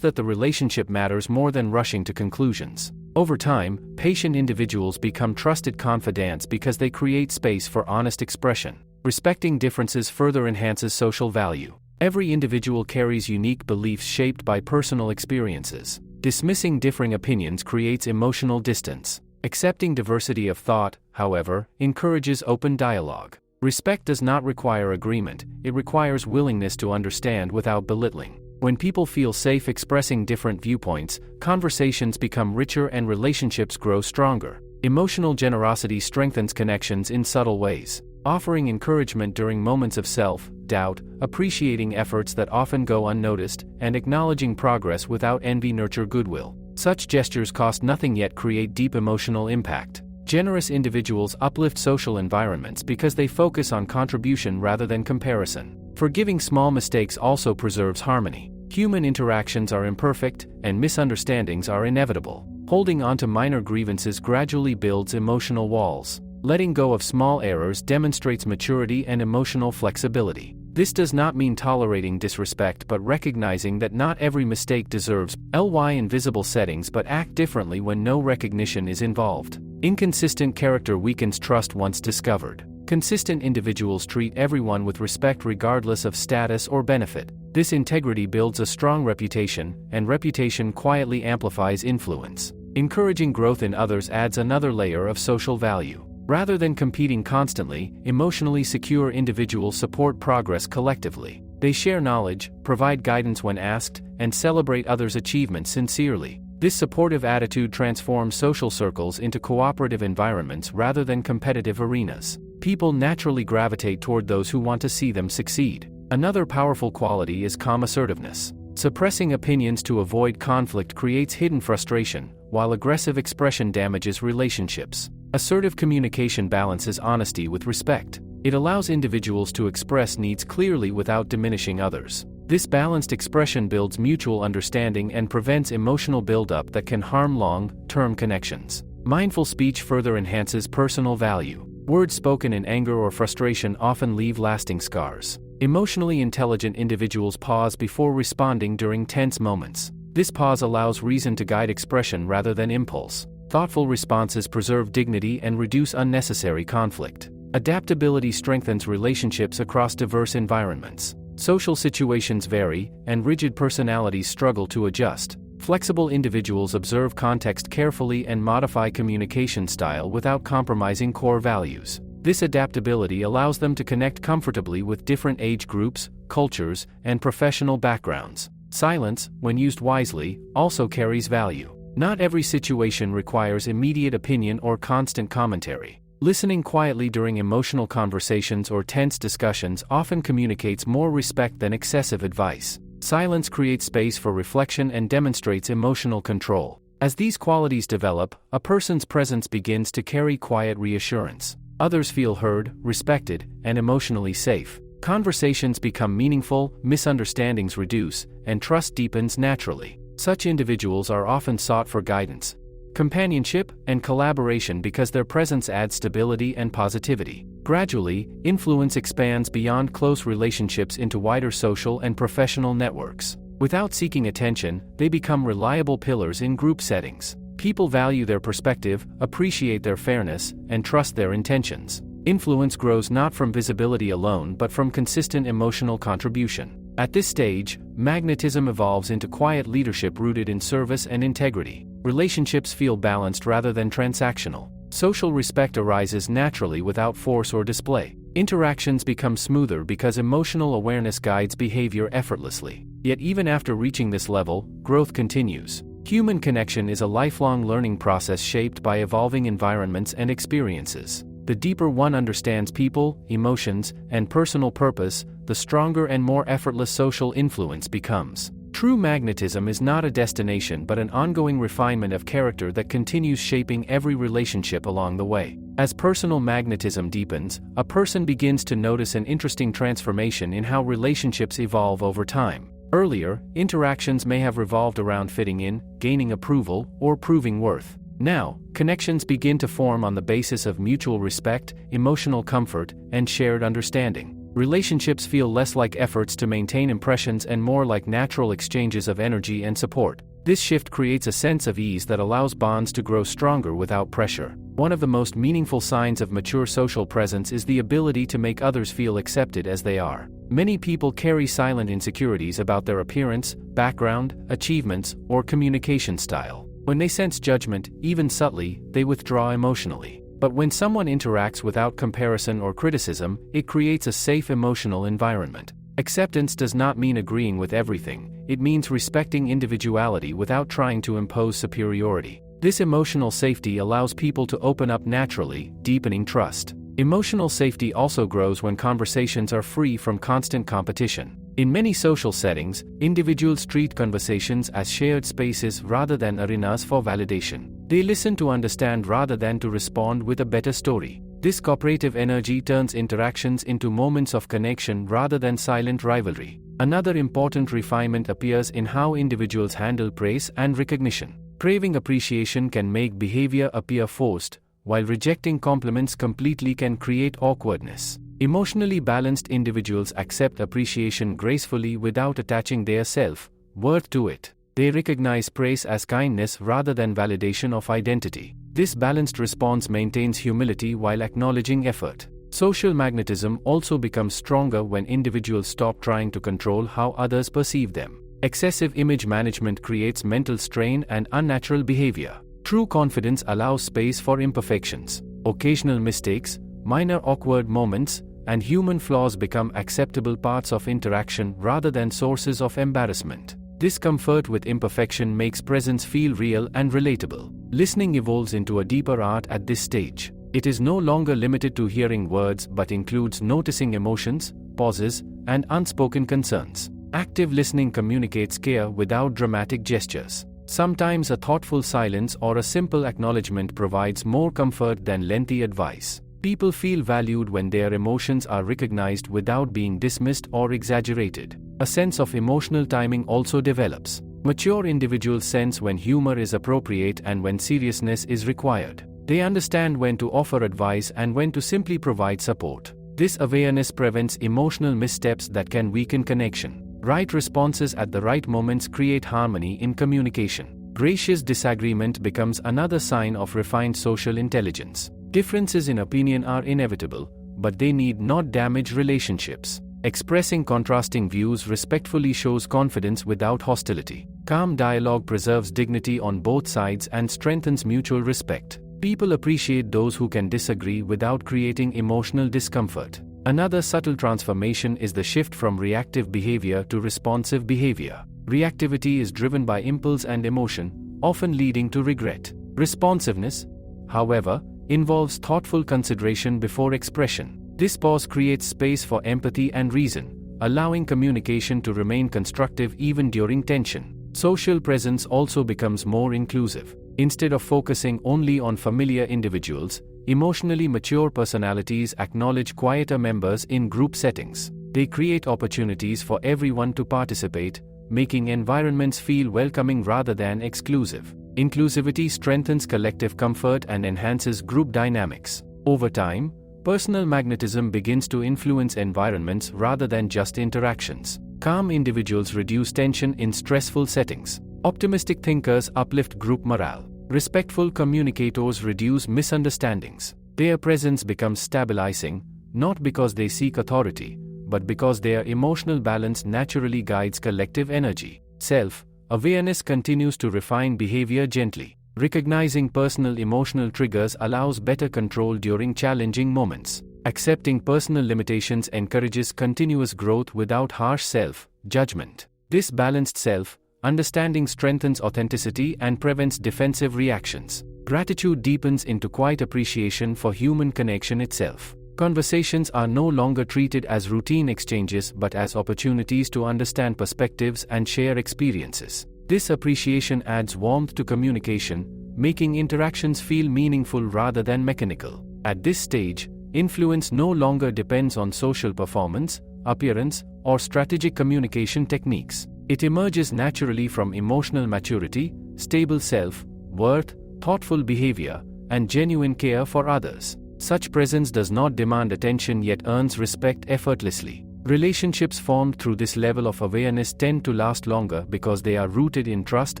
that the relationship matters more than rushing to conclusions. Over time, patient individuals become trusted confidants because they create space for honest expression. Respecting differences further enhances social value. Every individual carries unique beliefs shaped by personal experiences. Dismissing differing opinions creates emotional distance. Accepting diversity of thought, however, encourages open dialogue. Respect does not require agreement, it requires willingness to understand without belittling. When people feel safe expressing different viewpoints, conversations become richer and relationships grow stronger. Emotional generosity strengthens connections in subtle ways. Offering encouragement during moments of self-doubt, appreciating efforts that often go unnoticed, and acknowledging progress without envy nurture goodwill. Such gestures cost nothing yet create deep emotional impact. Generous individuals uplift social environments because they focus on contribution rather than comparison. Forgiving small mistakes also preserves harmony. Human interactions are imperfect, and misunderstandings are inevitable. Holding on to minor grievances gradually builds emotional walls. Letting go of small errors demonstrates maturity and emotional flexibility. This does not mean tolerating disrespect but recognizing that not every mistake deserves invisible settings but act differently when no recognition is involved. Inconsistent character weakens trust once discovered. Consistent individuals treat everyone with respect regardless of status or benefit. This integrity builds a strong reputation, and reputation quietly amplifies influence. Encouraging growth in others adds another layer of social value. Rather than competing constantly, emotionally secure individuals support progress collectively. They share knowledge, provide guidance when asked, and celebrate others' achievements sincerely. This supportive attitude transforms social circles into cooperative environments rather than competitive arenas. People naturally gravitate toward those who want to see them succeed. Another powerful quality is calm assertiveness. Suppressing opinions to avoid conflict creates hidden frustration, while aggressive expression damages relationships. Assertive communication balances honesty with respect. It allows individuals to express needs clearly without diminishing others. This balanced expression builds mutual understanding and prevents emotional buildup that can harm long-term connections. Mindful speech further enhances personal value. Words spoken in anger or frustration often leave lasting scars. Emotionally intelligent individuals pause before responding during tense moments. This pause allows reason to guide expression rather than impulse. Thoughtful responses preserve dignity and reduce unnecessary conflict. Adaptability strengthens relationships across diverse environments. Social situations vary, and rigid personalities struggle to adjust. Flexible individuals observe context carefully and modify communication style without compromising core values. This adaptability allows them to connect comfortably with different age groups, cultures, and professional backgrounds. Silence, when used wisely, also carries value. Not every situation requires immediate opinion or constant commentary. Listening quietly during emotional conversations or tense discussions often communicates more respect than excessive advice. Silence creates space for reflection and demonstrates emotional control. As these qualities develop, a person's presence begins to carry quiet reassurance. Others feel heard, respected, and emotionally safe. Conversations become meaningful, misunderstandings reduce, and trust deepens naturally. Such individuals are often sought for guidance, companionship, and collaboration because their presence adds stability and positivity. Gradually, influence expands beyond close relationships into wider social and professional networks. Without seeking attention, they become reliable pillars in group settings. People value their perspective, appreciate their fairness, and trust their intentions. Influence grows not from visibility alone but from consistent emotional contribution. At this stage, magnetism evolves into quiet leadership rooted in service and integrity. Relationships feel balanced rather than transactional. Social respect arises naturally without force or display. Interactions become smoother because emotional awareness guides behavior effortlessly. Yet even after reaching this level, growth continues. Human connection is a lifelong learning process shaped by evolving environments and experiences. The deeper one understands people, emotions, and personal purpose, the stronger and more effortless social influence becomes. True magnetism is not a destination but an ongoing refinement of character that continues shaping every relationship along the way. As personal magnetism deepens, a person begins to notice an interesting transformation in how relationships evolve over time. Earlier, interactions may have revolved around fitting in, gaining approval, or proving worth. Now, connections begin to form on the basis of mutual respect, emotional comfort, and shared understanding. Relationships feel less like efforts to maintain impressions and more like natural exchanges of energy and support. This shift creates a sense of ease that allows bonds to grow stronger without pressure. One of the most meaningful signs of mature social presence is the ability to make others feel accepted as they are. Many people carry silent insecurities about their appearance, background, achievements, or communication style. When they sense judgment, even subtly, they withdraw emotionally. But when someone interacts without comparison or criticism, it creates a safe emotional environment. Acceptance does not mean agreeing with everything, it means respecting individuality without trying to impose superiority. This emotional safety allows people to open up naturally, deepening trust. Emotional safety also grows when conversations are free from constant competition. In many social settings, individuals treat conversations as shared spaces rather than arenas for validation. They listen to understand rather than to respond with a better story. This cooperative energy turns interactions into moments of connection rather than silent rivalry. Another important refinement appears in how individuals handle praise and recognition. Craving appreciation can make behavior appear forced, while rejecting compliments completely can create awkwardness. Emotionally balanced individuals accept appreciation gracefully without attaching their self-worth to it. They recognize praise as kindness rather than validation of identity. This balanced response maintains humility while acknowledging effort. Social magnetism also becomes stronger when individuals stop trying to control how others perceive them. Excessive image management creates mental strain and unnatural behavior. True confidence allows space for imperfections. Occasional mistakes, minor awkward moments, and human flaws become acceptable parts of interaction rather than sources of embarrassment. This comfort with imperfection makes presence feel real and relatable. Listening evolves into a deeper art at this stage. It is no longer limited to hearing words but includes noticing emotions, pauses, and unspoken concerns. Active listening communicates care without dramatic gestures. Sometimes a thoughtful silence or a simple acknowledgement provides more comfort than lengthy advice. People feel valued when their emotions are recognized without being dismissed or exaggerated. A sense of emotional timing also develops. Mature individuals sense when humor is appropriate and when seriousness is required. They understand when to offer advice and when to simply provide support. This awareness prevents emotional missteps that can weaken connection. Right responses at the right moments create harmony in communication. Gracious disagreement becomes another sign of refined social intelligence. Differences in opinion are inevitable, but they need not damage relationships. Expressing contrasting views respectfully shows confidence without hostility. Calm dialogue preserves dignity on both sides and strengthens mutual respect. People appreciate those who can disagree without creating emotional discomfort. Another subtle transformation is the shift from reactive behavior to responsive behavior. Reactivity is driven by impulse and emotion, often leading to regret. Responsiveness, however, involves thoughtful consideration before expression. This pause creates space for empathy and reason, allowing communication to remain constructive even during tension. Social presence also becomes more inclusive. Instead of focusing only on familiar individuals, emotionally mature personalities acknowledge quieter members in group settings. They create opportunities for everyone to participate, making environments feel welcoming rather than exclusive. Inclusivity strengthens collective comfort and enhances group dynamics. Over time, personal magnetism begins to influence environments rather than just interactions. Calm individuals reduce tension in stressful settings. Optimistic thinkers uplift group morale. Respectful communicators reduce misunderstandings. Their presence becomes stabilizing, not because they seek authority, but because their emotional balance naturally guides collective energy. Self-awareness continues to refine behavior gently. Recognizing personal emotional triggers allows better control during challenging moments. Accepting personal limitations encourages continuous growth without harsh self-judgment. This balanced self-understanding strengthens authenticity and prevents defensive reactions. Gratitude deepens into quiet appreciation for human connection itself. Conversations are no longer treated as routine exchanges but as opportunities to understand perspectives and share experiences. This appreciation adds warmth to communication, making interactions feel meaningful rather than mechanical. At this stage, influence no longer depends on social performance, appearance, or strategic communication techniques. It emerges naturally from emotional maturity, stable self-worth, thoughtful behavior, and genuine care for others. Such presence does not demand attention yet earns respect effortlessly. Relationships formed through this level of awareness tend to last longer because they are rooted in trust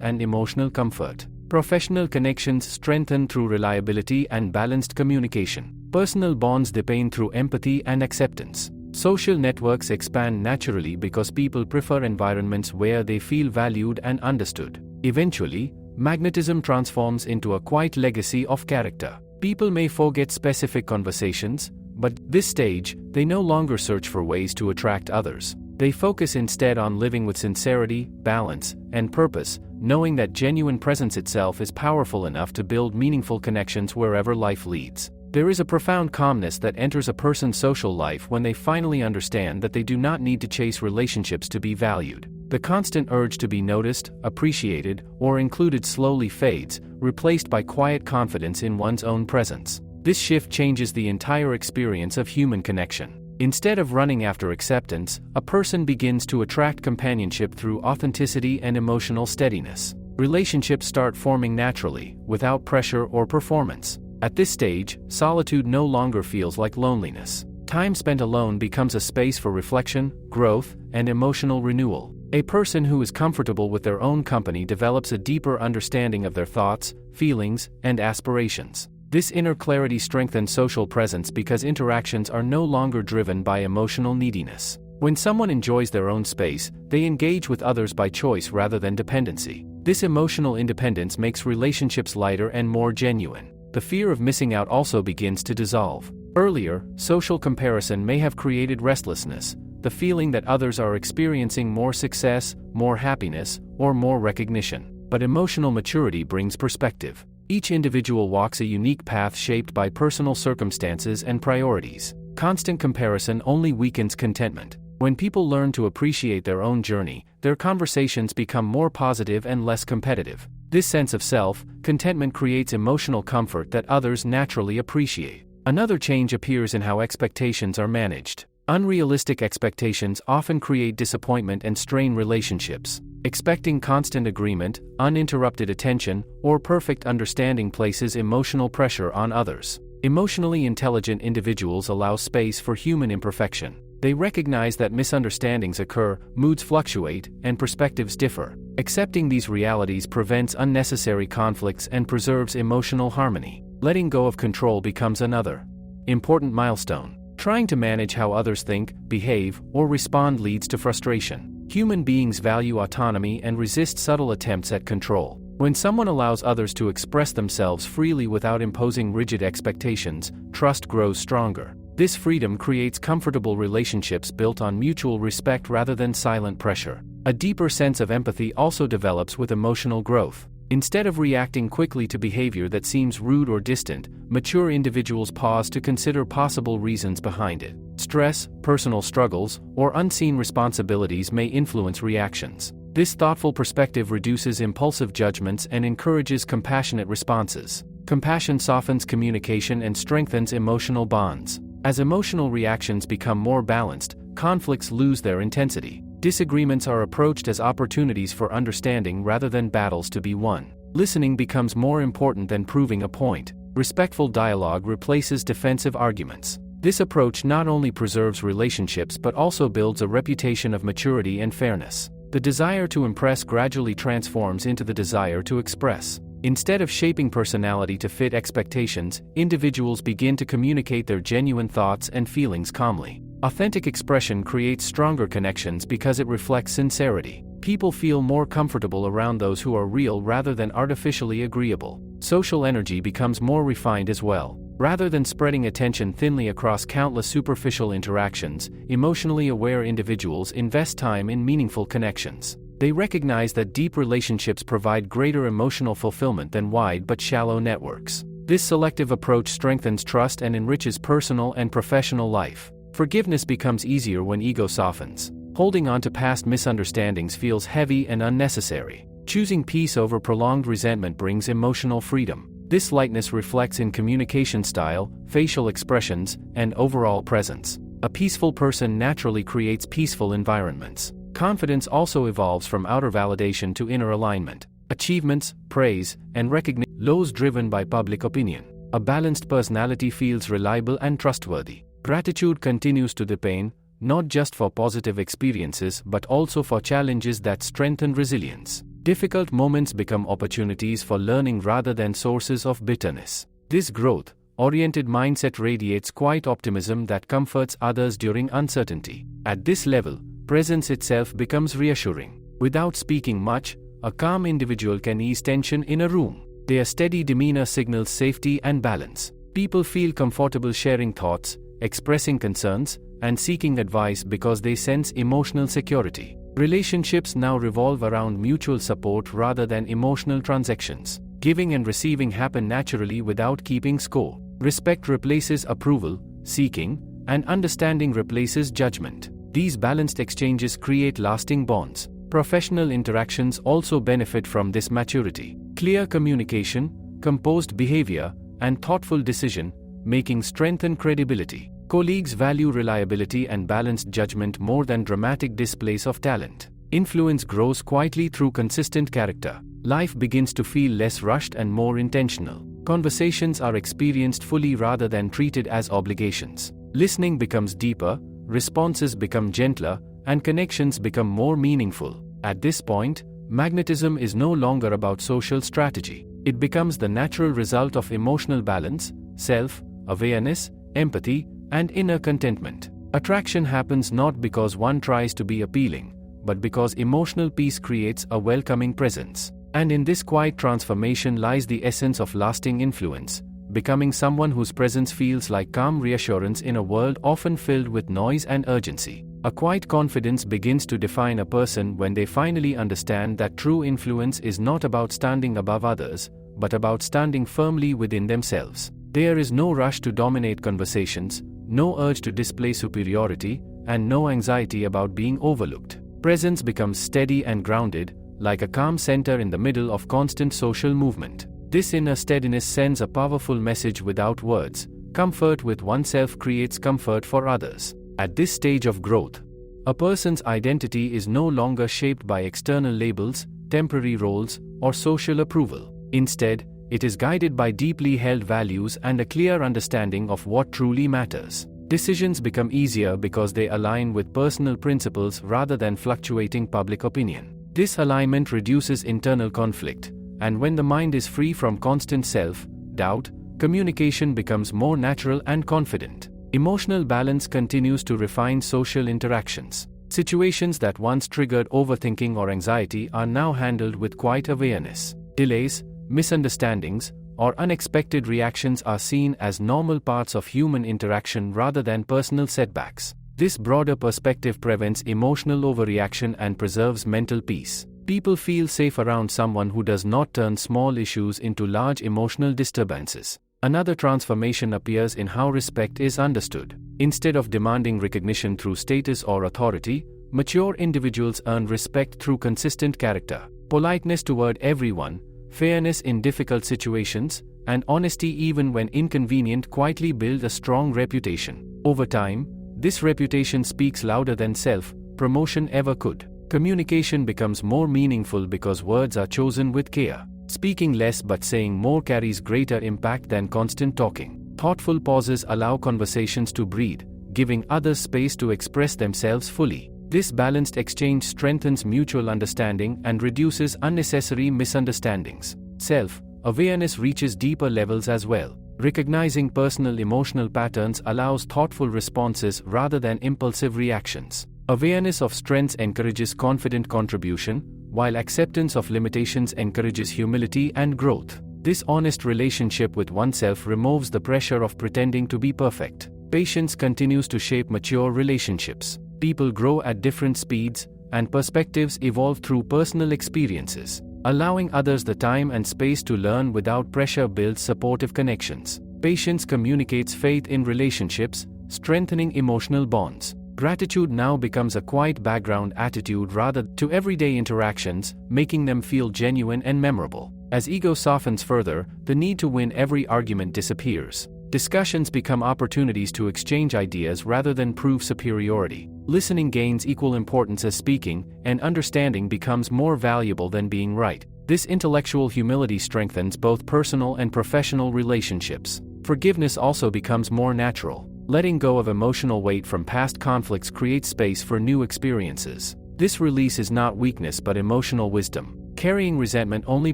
and emotional comfort. Professional connections strengthen through reliability and balanced communication. Personal bonds deepen through empathy and acceptance. Social networks expand naturally because people prefer environments where they feel valued and understood. Eventually, magnetism transforms into a quiet legacy of character. People may forget specific conversations, but at this stage, they no longer search for ways to attract others. They focus instead on living with sincerity, balance, and purpose, knowing that genuine presence itself is powerful enough to build meaningful connections wherever life leads. There is a profound calmness that enters a person's social life when they finally understand that they do not need to chase relationships to be valued. The constant urge to be noticed, appreciated, or included slowly fades, replaced by quiet confidence in one's own presence. This shift changes the entire experience of human connection. Instead of running after acceptance, a person begins to attract companionship through authenticity and emotional steadiness. Relationships start forming naturally, without pressure or performance. At this stage, solitude no longer feels like loneliness. Time spent alone becomes a space for reflection, growth, and emotional renewal. A person who is comfortable with their own company develops a deeper understanding of their thoughts, feelings, and aspirations. This inner clarity strengthens social presence because interactions are no longer driven by emotional neediness. When someone enjoys their own space, they engage with others by choice rather than dependency. This emotional independence makes relationships lighter and more genuine. The fear of missing out also begins to dissolve. Earlier, social comparison may have created restlessness, the feeling that others are experiencing more success, more happiness, or more recognition. But emotional maturity brings perspective. Each individual walks a unique path shaped by personal circumstances and priorities. Constant comparison only weakens contentment. When people learn to appreciate their own journey, their conversations become more positive and less competitive. This sense of self-contentment creates emotional comfort that others naturally appreciate. Another change appears in how expectations are managed. Unrealistic expectations often create disappointment and strain relationships. Expecting constant agreement, uninterrupted attention, or perfect understanding places emotional pressure on others. Emotionally intelligent individuals allow space for human imperfection. They recognize that misunderstandings occur, moods fluctuate, and perspectives differ. Accepting these realities prevents unnecessary conflicts and preserves emotional harmony. Letting go of control becomes another important milestone. Trying to manage how others think, behave, or respond leads to frustration. Human beings value autonomy and resist subtle attempts at control. When someone allows others to express themselves freely without imposing rigid expectations, trust grows stronger. This freedom creates comfortable relationships built on mutual respect rather than silent pressure. A deeper sense of empathy also develops with emotional growth. Instead of reacting quickly to behavior that seems rude or distant, mature individuals pause to consider possible reasons behind it. Stress, personal struggles, or unseen responsibilities may influence reactions. This thoughtful perspective reduces impulsive judgments and encourages compassionate responses. Compassion softens communication and strengthens emotional bonds. As emotional reactions become more balanced, conflicts lose their intensity. Disagreements are approached as opportunities for understanding rather than battles to be won. Listening becomes more important than proving a point. Respectful dialogue replaces defensive arguments. This approach not only preserves relationships but also builds a reputation of maturity and fairness. The desire to impress gradually transforms into the desire to express. Instead of shaping personality to fit expectations, individuals begin to communicate their genuine thoughts and feelings calmly. Authentic expression creates stronger connections because it reflects sincerity. People feel more comfortable around those who are real rather than artificially agreeable. Social energy becomes more refined as well. Rather than spreading attention thinly across countless superficial interactions, emotionally aware individuals invest time in meaningful connections. They recognize that deep relationships provide greater emotional fulfillment than wide but shallow networks. This selective approach strengthens trust and enriches personal and professional life. Forgiveness becomes easier when ego softens. Holding on to past misunderstandings feels heavy and unnecessary. Choosing peace over prolonged resentment brings emotional freedom. This lightness reflects in communication style, facial expressions, and overall presence. A peaceful person naturally creates peaceful environments. Confidence also evolves from outer validation to inner alignment. Achievements, praise, and recognition lows driven by public opinion. A balanced personality feels reliable and trustworthy. Gratitude continues to deepen, not just for positive experiences but also for challenges that strengthen resilience. Difficult moments become opportunities for learning rather than sources of bitterness. This growth-oriented mindset radiates quiet optimism that comforts others during uncertainty. At this level, presence itself becomes reassuring. Without speaking much, a calm individual can ease tension in a room. Their steady demeanor signals safety and balance. People feel comfortable sharing thoughts, expressing concerns, and seeking advice because they sense emotional security. Relationships now revolve around mutual support rather than emotional transactions. Giving and receiving happen naturally without keeping score. Respect replaces approval seeking, and understanding replaces judgment. These balanced exchanges create lasting bonds. Professional interactions also benefit from this maturity. Clear communication, composed behavior, and thoughtful decision-making strengthen credibility. Colleagues value reliability and balanced judgment more than dramatic displays of talent. Influence grows quietly through consistent character. Life begins to feel less rushed and more intentional. Conversations are experienced fully rather than treated as obligations. Listening becomes deeper, responses become gentler, and connections become more meaningful. At this point, magnetism is no longer about social strategy. It becomes the natural result of emotional balance, self-awareness, empathy, and inner contentment. Attraction happens not because one tries to be appealing, but because emotional peace creates a welcoming presence. And in this quiet transformation lies the essence of lasting influence, becoming someone whose presence feels like calm reassurance in a world often filled with noise and urgency. A quiet confidence begins to define a person when they finally understand that true influence is not about standing above others, but about standing firmly within themselves. There is no rush to dominate conversations, no urge to display superiority, and no anxiety about being overlooked. Presence becomes steady and grounded, like a calm center in the middle of constant social movement. This inner steadiness sends a powerful message without words. Comfort with oneself creates comfort for others. At this stage of growth, a person's identity is no longer shaped by external labels, temporary roles, or social approval. Instead, it is guided by deeply held values and a clear understanding of what truly matters. Decisions become easier because they align with personal principles rather than fluctuating public opinion. This alignment reduces internal conflict, and when the mind is free from constant self-doubt, communication becomes more natural and confident. Emotional balance continues to refine social interactions. Situations that once triggered overthinking or anxiety are now handled with quiet awareness. Delays, misunderstandings, or unexpected reactions are seen as normal parts of human interaction rather than personal setbacks. This broader perspective prevents emotional overreaction and preserves mental peace. People feel safe around someone who does not turn small issues into large emotional disturbances. Another transformation appears in how respect is understood. Instead of demanding recognition through status or authority, mature individuals earn respect through consistent character, politeness toward everyone, fairness in difficult situations, and honesty even when inconvenient quietly build a strong reputation. Over time, this reputation speaks louder than self-promotion ever could. Communication becomes more meaningful because words are chosen with care. Speaking less but saying more carries greater impact than constant talking. Thoughtful pauses allow conversations to breathe, giving others space to express themselves fully. This balanced exchange strengthens mutual understanding and reduces unnecessary misunderstandings. Self-awareness reaches deeper levels as well. Recognizing personal emotional patterns allows thoughtful responses rather than impulsive reactions. Awareness of strengths encourages confident contribution, while acceptance of limitations encourages humility and growth. This honest relationship with oneself removes the pressure of pretending to be perfect. Patience continues to shape mature relationships. People grow at different speeds, and perspectives evolve through personal experiences. Allowing others the time and space to learn without pressure builds supportive connections. Patience communicates faith in relationships, strengthening emotional bonds. Gratitude now becomes a quiet background attitude rather to everyday interactions, making them feel genuine and memorable. As ego softens further, the need to win every argument disappears. Discussions become opportunities to exchange ideas rather than prove superiority. Listening gains equal importance as speaking, and understanding becomes more valuable than being right. This intellectual humility strengthens both personal and professional relationships. Forgiveness also becomes more natural. Letting go of emotional weight from past conflicts creates space for new experiences. This release is not weakness but emotional wisdom. Carrying resentment only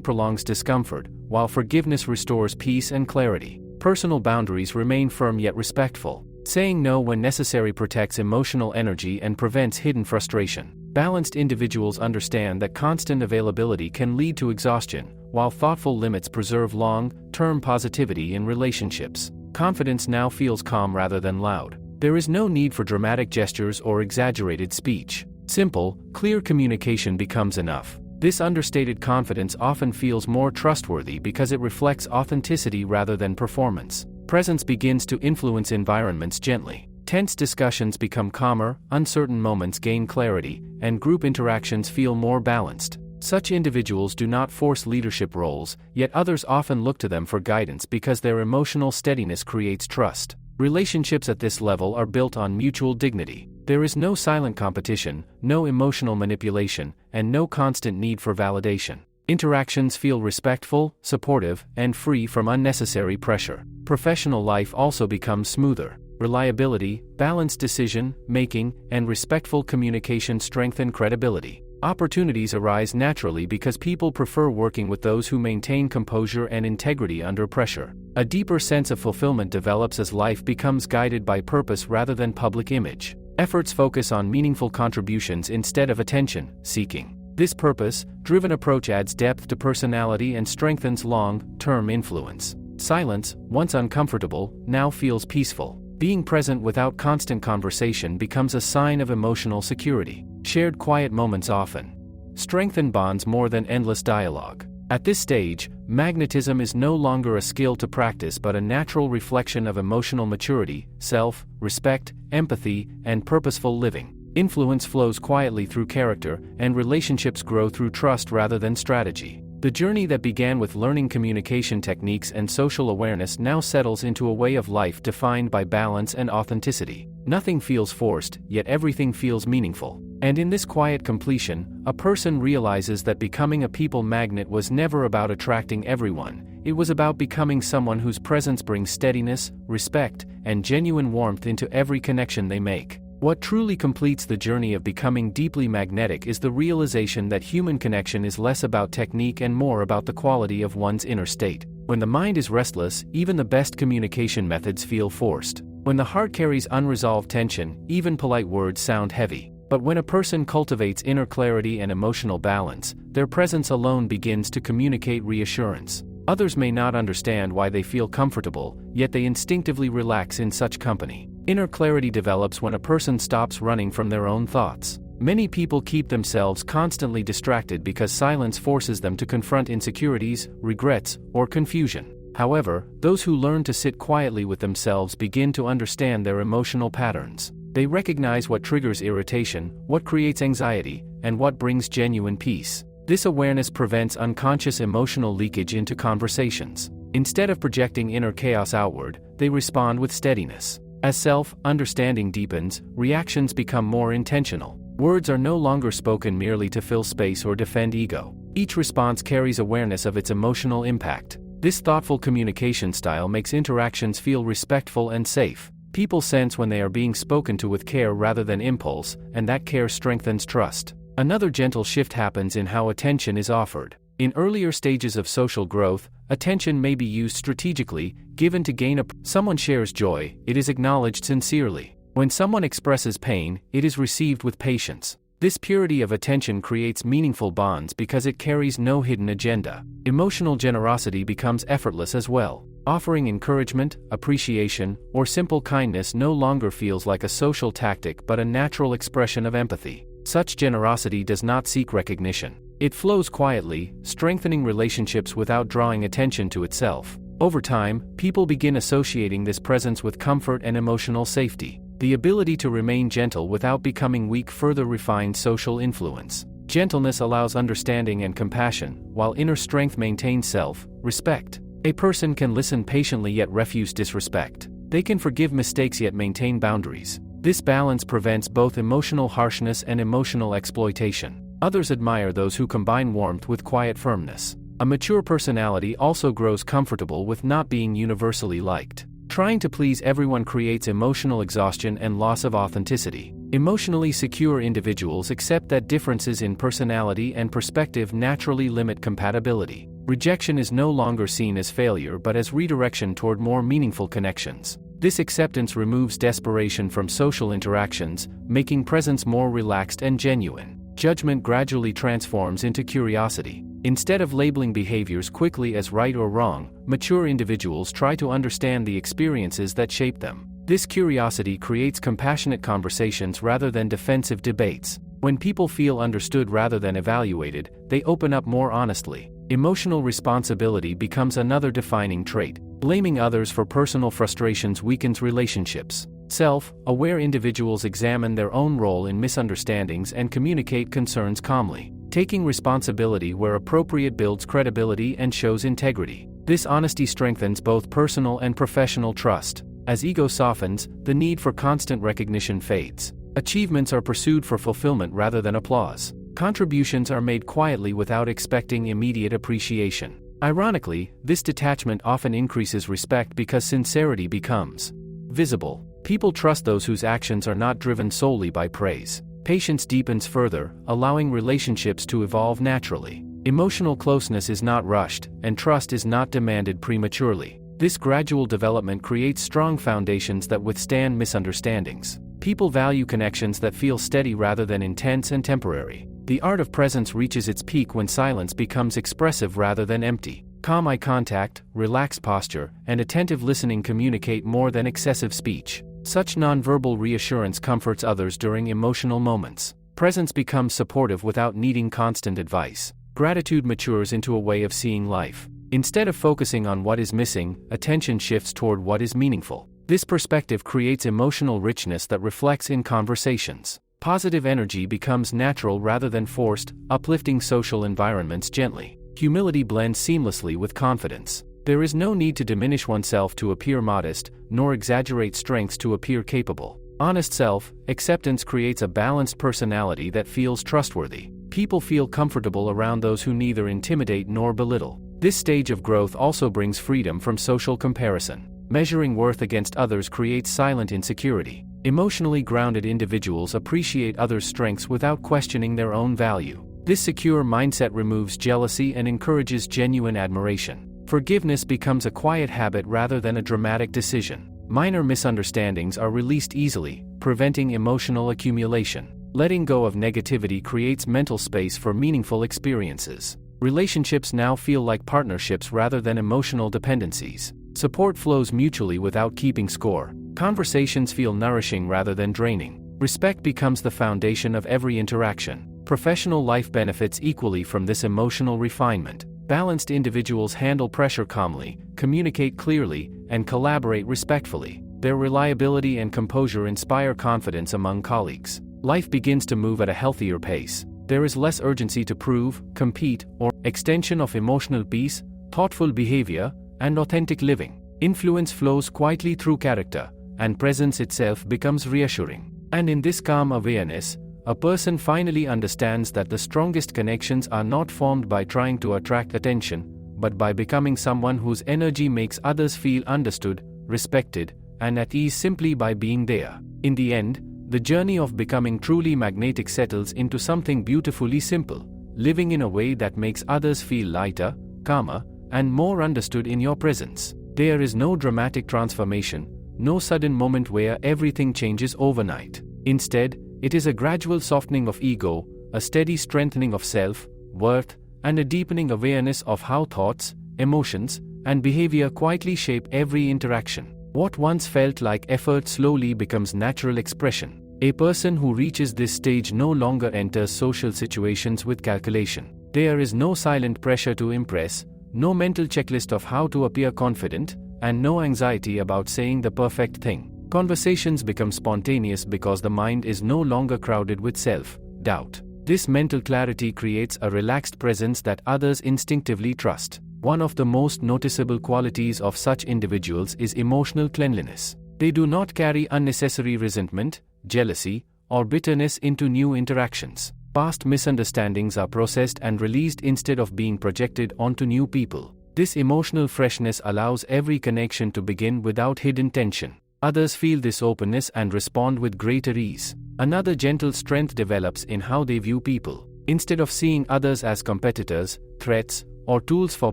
prolongs discomfort, while forgiveness restores peace and clarity. Personal boundaries remain firm yet respectful. Saying no when necessary protects emotional energy and prevents hidden frustration. Balanced individuals understand that constant availability can lead to exhaustion, while thoughtful limits preserve long-term positivity in relationships. Confidence now feels calm rather than loud. There is no need for dramatic gestures or exaggerated speech. Simple, clear communication becomes enough. This understated confidence often feels more trustworthy because it reflects authenticity rather than performance. Presence begins to influence environments gently. Tense discussions become calmer, uncertain moments gain clarity, and group interactions feel more balanced. Such individuals do not force leadership roles, yet others often look to them for guidance because their emotional steadiness creates trust. Relationships at this level are built on mutual dignity. There is no silent competition, no emotional manipulation, and no constant need for validation. Interactions feel respectful, supportive, and free from unnecessary pressure. Professional life also becomes smoother. Reliability, balanced decision-making, and respectful communication strengthen credibility. Opportunities arise naturally because people prefer working with those who maintain composure and integrity under pressure. A deeper sense of fulfillment develops as life becomes guided by purpose rather than public image. Efforts focus on meaningful contributions instead of attention-seeking. This purpose-driven approach adds depth to personality and strengthens long-term influence. Silence, once uncomfortable, now feels peaceful. Being present without constant conversation becomes a sign of emotional security. Shared quiet moments often strengthen bonds more than endless dialogue. At this stage, magnetism is no longer a skill to practice but a natural reflection of emotional maturity, self-respect, empathy, and purposeful living. Influence flows quietly through character, and relationships grow through trust rather than strategy. The journey that began with learning communication techniques and social awareness now settles into a way of life defined by balance and authenticity. Nothing feels forced, yet everything feels meaningful. And in this quiet completion, a person realizes that becoming a people magnet was never about attracting everyone. It was about becoming someone whose presence brings steadiness, respect, and genuine warmth into every connection they make. What truly completes the journey of becoming deeply magnetic is the realization that human connection is less about technique and more about the quality of one's inner state. When the mind is restless, even the best communication methods feel forced. When the heart carries unresolved tension, even polite words sound heavy. But when a person cultivates inner clarity and emotional balance, their presence alone begins to communicate reassurance. Others may not understand why they feel comfortable, yet they instinctively relax in such company. Inner clarity develops when a person stops running from their own thoughts. Many people keep themselves constantly distracted because silence forces them to confront insecurities, regrets, or confusion. However, those who learn to sit quietly with themselves begin to understand their emotional patterns. They recognize what triggers irritation, what creates anxiety, and what brings genuine peace. This awareness prevents unconscious emotional leakage into conversations. Instead of projecting inner chaos outward, they respond with steadiness. As self-understanding deepens, reactions become more intentional. Words are no longer spoken merely to fill space or defend ego. Each response carries awareness of its emotional impact. This thoughtful communication style makes interactions feel respectful and safe. People sense when they are being spoken to with care rather than impulse, and that care strengthens trust. Another gentle shift happens in how attention is offered. In earlier stages of social growth, attention may be used strategically, given to gain someone shares joy, it is acknowledged sincerely. When someone expresses pain, it is received with patience. This purity of attention creates meaningful bonds because it carries no hidden agenda. Emotional generosity becomes effortless as well. Offering encouragement, appreciation, or simple kindness no longer feels like a social tactic but a natural expression of empathy. Such generosity does not seek recognition. It flows quietly, strengthening relationships without drawing attention to itself. Over time, people begin associating this presence with comfort and emotional safety. The ability to remain gentle without becoming weak further refines social influence. Gentleness allows understanding and compassion, while inner strength maintains self-respect. A person can listen patiently yet refuse disrespect. They can forgive mistakes yet maintain boundaries. This balance prevents both emotional harshness and emotional exploitation. Others admire those who combine warmth with quiet firmness. A mature personality also grows comfortable with not being universally liked. Trying to please everyone creates emotional exhaustion and loss of authenticity. Emotionally secure individuals accept that differences in personality and perspective naturally limit compatibility. Rejection is no longer seen as failure but as redirection toward more meaningful connections. This acceptance removes desperation from social interactions, making presence more relaxed and genuine. Judgment gradually transforms into curiosity. Instead of labeling behaviors quickly as right or wrong, mature individuals try to understand the experiences that shape them. This curiosity creates compassionate conversations rather than defensive debates. When people feel understood rather than evaluated, they open up more honestly. Emotional responsibility becomes another defining trait. Blaming others for personal frustrations weakens relationships. Self-aware individuals examine their own role in misunderstandings and communicate concerns calmly. Taking responsibility where appropriate builds credibility and shows integrity. This honesty strengthens both personal and professional trust. As ego softens, the need for constant recognition fades. Achievements are pursued for fulfillment rather than applause. Contributions are made quietly without expecting immediate appreciation. Ironically, this detachment often increases respect because sincerity becomes visible. People trust those whose actions are not driven solely by praise. Patience deepens further, allowing relationships to evolve naturally. Emotional closeness is not rushed, and trust is not demanded prematurely. This gradual development creates strong foundations that withstand misunderstandings. People value connections that feel steady rather than intense and temporary. The art of presence reaches its peak when silence becomes expressive rather than empty. Calm eye contact, relaxed posture, and attentive listening communicate more than excessive speech. Such nonverbal reassurance comforts others during emotional moments. Presence becomes supportive without needing constant advice. Gratitude matures into a way of seeing life. Instead of focusing on what is missing, attention shifts toward what is meaningful. This perspective creates emotional richness that reflects in conversations. Positive energy becomes natural rather than forced, uplifting social environments gently. Humility blends seamlessly with confidence. There is no need to diminish oneself to appear modest, nor exaggerate strengths to appear capable. Honest self-acceptance creates a balanced personality that feels trustworthy. People feel comfortable around those who neither intimidate nor belittle. This stage of growth also brings freedom from social comparison. Measuring worth against others creates silent insecurity. Emotionally grounded individuals appreciate others' strengths without questioning their own value. This secure mindset removes jealousy and encourages genuine admiration. Forgiveness becomes a quiet habit rather than a dramatic decision. Minor misunderstandings are released easily, preventing emotional accumulation. Letting go of negativity creates mental space for meaningful experiences. Relationships now feel like partnerships rather than emotional dependencies. Support flows mutually without keeping score. Conversations feel nourishing rather than draining. Respect becomes the foundation of every interaction. Professional life benefits equally from this emotional refinement. Balanced individuals handle pressure calmly, communicate clearly, and collaborate respectfully. Their reliability and composure inspire confidence among colleagues. Life begins to move at a healthier pace. There is less urgency to prove, compete, or extension of emotional peace, thoughtful behavior, and authentic living. Influence flows quietly through character, and presence itself becomes reassuring. And in this calm awareness, a person finally understands that the strongest connections are not formed by trying to attract attention, but by becoming someone whose energy makes others feel understood, respected, and at ease simply by being there. In the end, the journey of becoming truly magnetic settles into something beautifully simple, living in a way that makes others feel lighter, calmer, and more understood in your presence. There is no dramatic transformation, no sudden moment where everything changes overnight. Instead, it is a gradual softening of ego, a steady strengthening of self-worth, and a deepening awareness of how thoughts, emotions, and behavior quietly shape every interaction. What once felt like effort slowly becomes natural expression. A person who reaches this stage no longer enters social situations with calculation. There is no silent pressure to impress, no mental checklist of how to appear confident, and no anxiety about saying the perfect thing. Conversations become spontaneous because the mind is no longer crowded with self-doubt. This mental clarity creates a relaxed presence that others instinctively trust. One of the most noticeable qualities of such individuals is emotional cleanliness. They do not carry unnecessary resentment, jealousy, or bitterness into new interactions. Past misunderstandings are processed and released instead of being projected onto new people. This emotional freshness allows every connection to begin without hidden tension. Others feel this openness and respond with greater ease. Another gentle strength develops in how they view people. Instead of seeing others as competitors, threats, or tools for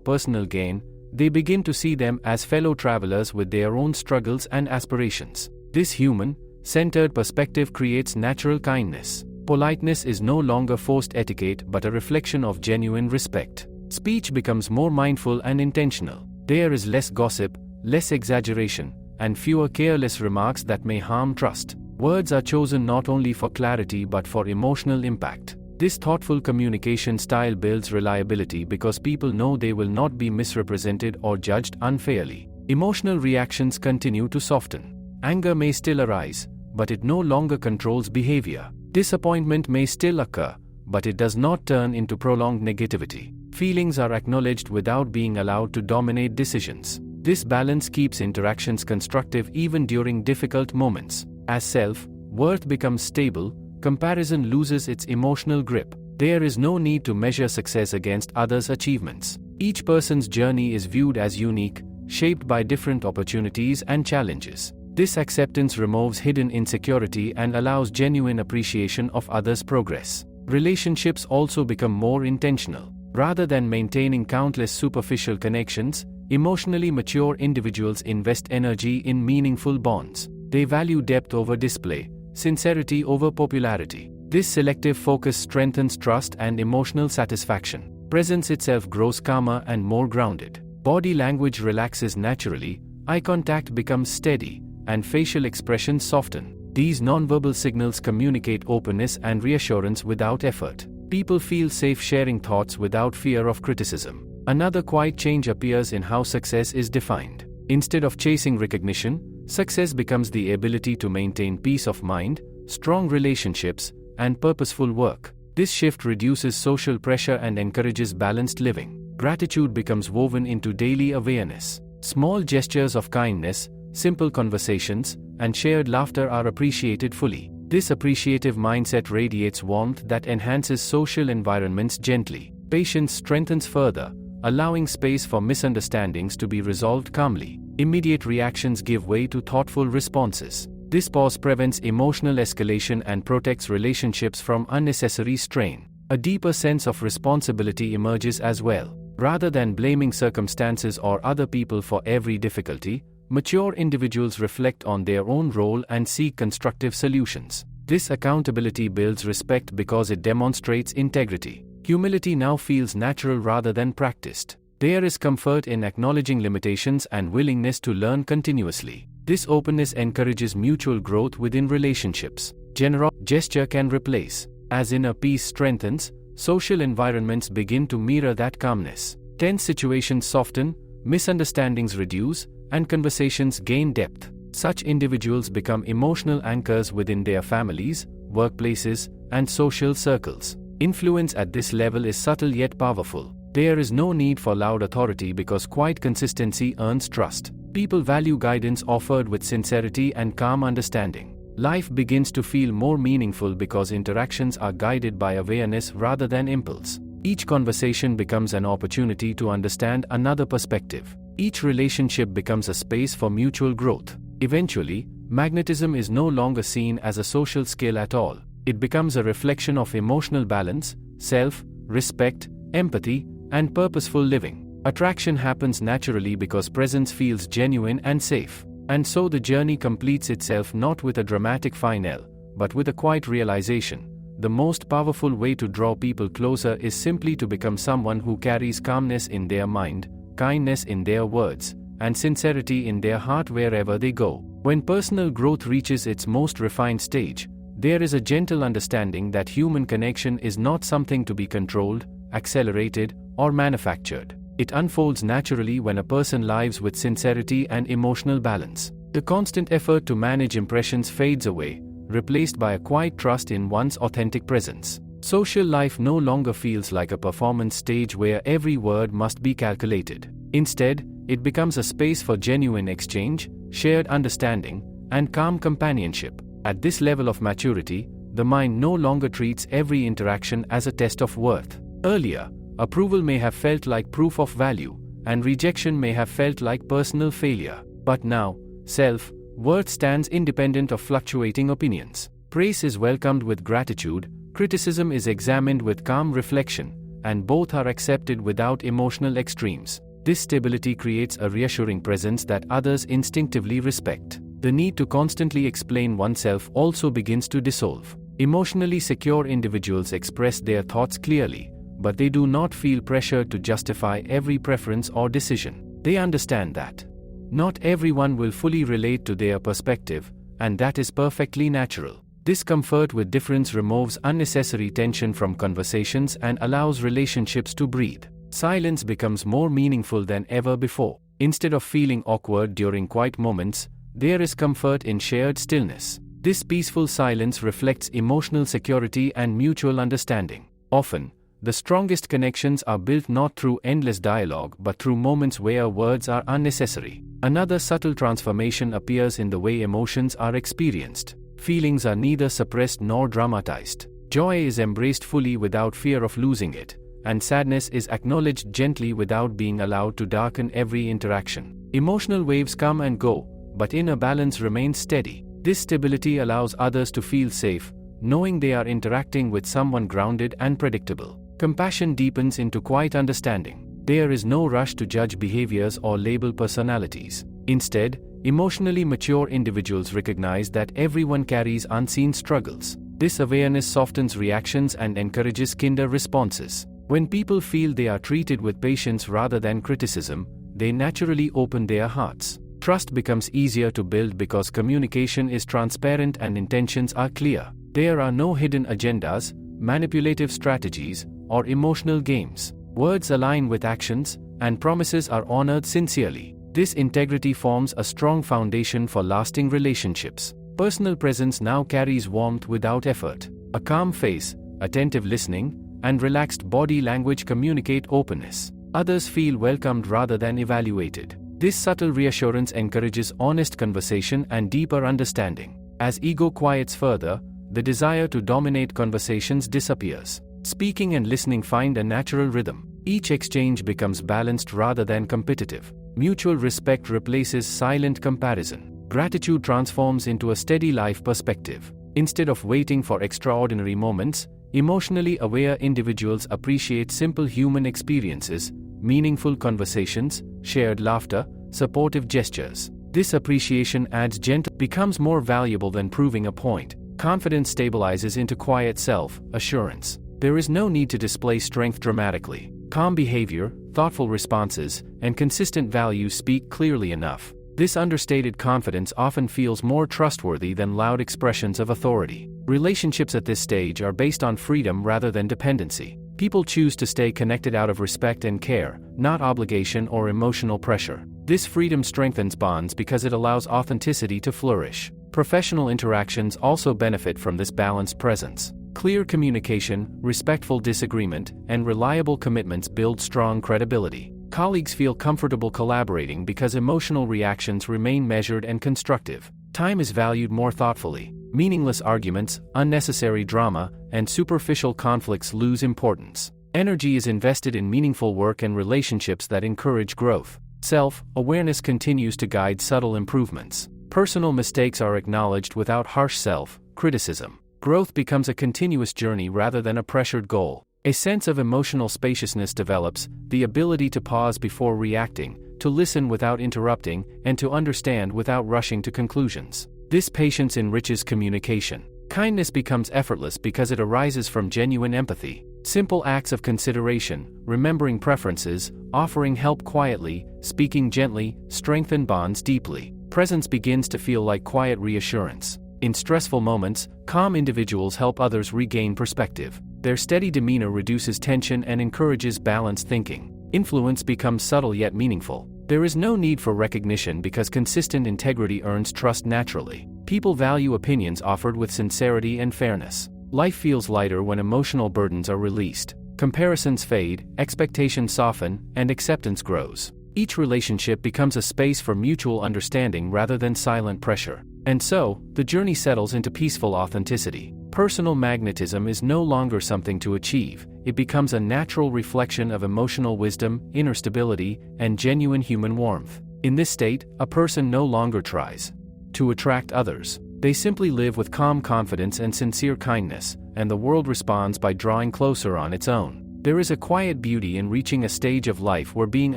personal gain, they begin to see them as fellow travelers with their own struggles and aspirations. This human-centered perspective creates natural kindness. Politeness is no longer forced etiquette but a reflection of genuine respect. Speech becomes more mindful and intentional. There is less gossip, less exaggeration, and fewer careless remarks that may harm trust. Words are chosen not only for clarity but for emotional impact. This thoughtful communication style builds reliability because people know they will not be misrepresented or judged unfairly. Emotional reactions continue to soften. Anger may still arise, but it no longer controls behavior. Disappointment may still occur, but it does not turn into prolonged negativity. Feelings are acknowledged without being allowed to dominate decisions. This balance keeps interactions constructive even during difficult moments. As self-worth becomes stable, comparison loses its emotional grip. There is no need to measure success against others' achievements. Each person's journey is viewed as unique, shaped by different opportunities and challenges. This acceptance removes hidden insecurity and allows genuine appreciation of others' progress. Relationships also become more intentional. Rather than maintaining countless superficial connections, emotionally mature individuals invest energy in meaningful bonds. They value depth over display, sincerity over popularity. This selective focus strengthens trust and emotional satisfaction. Presence itself grows calmer and more grounded. Body language relaxes naturally, eye contact becomes steady, and facial expressions soften. These nonverbal signals communicate openness and reassurance without effort. People feel safe sharing thoughts without fear of criticism. Another quiet change appears in how success is defined. Instead of chasing recognition, success becomes the ability to maintain peace of mind, strong relationships, and purposeful work. This shift reduces social pressure and encourages balanced living. Gratitude becomes woven into daily awareness. Small gestures of kindness, simple conversations, and shared laughter are appreciated fully. This appreciative mindset radiates warmth that enhances social environments gently. Patience strengthens further, allowing space for misunderstandings to be resolved calmly. Immediate reactions give way to thoughtful responses. This pause prevents emotional escalation and protects relationships from unnecessary strain. A deeper sense of responsibility emerges as well. Rather than blaming circumstances or other people for every difficulty, mature individuals reflect on their own role and seek constructive solutions. This accountability builds respect because it demonstrates integrity. Humility now feels natural rather than practiced. There is comfort in acknowledging limitations and willingness to learn continuously. This openness encourages mutual growth within relationships. Generous gesture can replace. As inner peace strengthens, social environments begin to mirror that calmness. Tense situations soften, misunderstandings reduce, and conversations gain depth. Such individuals become emotional anchors within their families, workplaces, and social circles. Influence at this level is subtle yet powerful. There is no need for loud authority because quiet consistency earns trust. People value guidance offered with sincerity and calm understanding. Life begins to feel more meaningful because interactions are guided by awareness rather than impulse. Each conversation becomes an opportunity to understand another perspective. Each relationship becomes a space for mutual growth. Eventually, magnetism is no longer seen as a social skill at all. It becomes a reflection of emotional balance, self-respect, empathy, and purposeful living. Attraction happens naturally because presence feels genuine and safe. And so the journey completes itself not with a dramatic finale, but with a quiet realization. The most powerful way to draw people closer is simply to become someone who carries calmness in their mind, kindness in their words, and sincerity in their heart wherever they go. When personal growth reaches its most refined stage, there is a gentle understanding that human connection is not something to be controlled, accelerated, or manufactured. It unfolds naturally when a person lives with sincerity and emotional balance. The constant effort to manage impressions fades away, replaced by a quiet trust in one's authentic presence. Social life no longer feels like a performance stage where every word must be calculated. Instead, it becomes a space for genuine exchange, shared understanding, and calm companionship. At this level of maturity, The mind no longer treats every interaction as a test of worth. Earlier, approval may have felt like proof of value, and rejection may have felt like personal failure. But now, self-worth stands independent of fluctuating opinions. Praise is welcomed with gratitude, criticism is examined with calm reflection, and both are accepted without emotional extremes. This stability creates a reassuring presence that others instinctively respect. The need to constantly explain oneself also begins to dissolve. Emotionally secure individuals express their thoughts clearly, but they do not feel pressured to justify every preference or decision. They understand that not everyone will fully relate to their perspective, and that is perfectly natural. This comfort with difference removes unnecessary tension from conversations and allows relationships to breathe. Silence becomes more meaningful than ever before. Instead of feeling awkward during quiet moments, there is comfort in shared stillness. This peaceful silence reflects emotional security and mutual understanding. Often, the strongest connections are built not through endless dialogue but through moments where words are unnecessary. Another subtle transformation appears in the way emotions are experienced. Feelings are neither suppressed nor dramatized. Joy is embraced fully without fear of losing it, and sadness is acknowledged gently without being allowed to darken every interaction. Emotional waves come and go, but inner balance remains steady. This stability allows others to feel safe, knowing they are interacting with someone grounded and predictable. Compassion deepens into quiet understanding. There is no rush to judge behaviors or label personalities. Instead, emotionally mature individuals recognize that everyone carries unseen struggles. This awareness softens reactions and encourages kinder responses. When people feel they are treated with patience rather than criticism, they naturally open their hearts. Trust becomes easier to build because communication is transparent and intentions are clear. There are no hidden agendas, manipulative strategies, or emotional games. Words align with actions, and promises are honored sincerely. This integrity forms a strong foundation for lasting relationships. Personal presence now carries warmth without effort. A calm face, attentive listening, and relaxed body language communicate openness. Others feel welcomed rather than evaluated. This subtle reassurance encourages honest conversation and deeper understanding. As ego quiets further, the desire to dominate conversations disappears. Speaking and listening find a natural rhythm. Each exchange becomes balanced rather than competitive. Mutual respect replaces silent comparison. Gratitude transforms into a steady life perspective. Instead of waiting for extraordinary moments, emotionally aware individuals appreciate simple human experiences, meaningful conversations, shared laughter, supportive gestures. This appreciation adds becomes more valuable than proving a point. Confidence stabilizes into quiet self-assurance. There is no need to display strength dramatically. Calm behavior, thoughtful responses, and consistent values speak clearly enough. This understated confidence often feels more trustworthy than loud expressions of authority. Relationships at this stage are based on freedom rather than dependency. People choose to stay connected out of respect and care, not obligation or emotional pressure. This freedom strengthens bonds because it allows authenticity to flourish. Professional interactions also benefit from this balanced presence. Clear communication, respectful disagreement, and reliable commitments build strong credibility. Colleagues feel comfortable collaborating because emotional reactions remain measured and constructive. Time is valued more thoughtfully. Meaningless arguments, unnecessary drama, and superficial conflicts lose importance. Energy is invested in meaningful work and relationships that encourage growth. Self-awareness continues to guide subtle improvements. Personal mistakes are acknowledged without harsh self-criticism. Growth becomes a continuous journey rather than a pressured goal. A sense of emotional spaciousness develops, the ability to pause before reacting, to listen without interrupting, and to understand without rushing to conclusions. This patience enriches communication. Kindness becomes effortless because it arises from genuine empathy. Simple acts of consideration, remembering preferences, offering help quietly, speaking gently, strengthen bonds deeply. Presence begins to feel like quiet reassurance. In stressful moments, calm individuals help others regain perspective. Their steady demeanor reduces tension and encourages balanced thinking. Influence becomes subtle yet meaningful. There is no need for recognition because consistent integrity earns trust naturally. People value opinions offered with sincerity and fairness. Life feels lighter when emotional burdens are released. Comparisons fade, expectations soften, and acceptance grows. Each relationship becomes a space for mutual understanding rather than silent pressure. And so, the journey settles into peaceful authenticity. Personal magnetism is no longer something to achieve, it becomes a natural reflection of emotional wisdom, inner stability, and genuine human warmth. In this state, a person no longer tries to attract others. They simply live with calm confidence and sincere kindness, and the world responds by drawing closer on its own. There is a quiet beauty in reaching a stage of life where being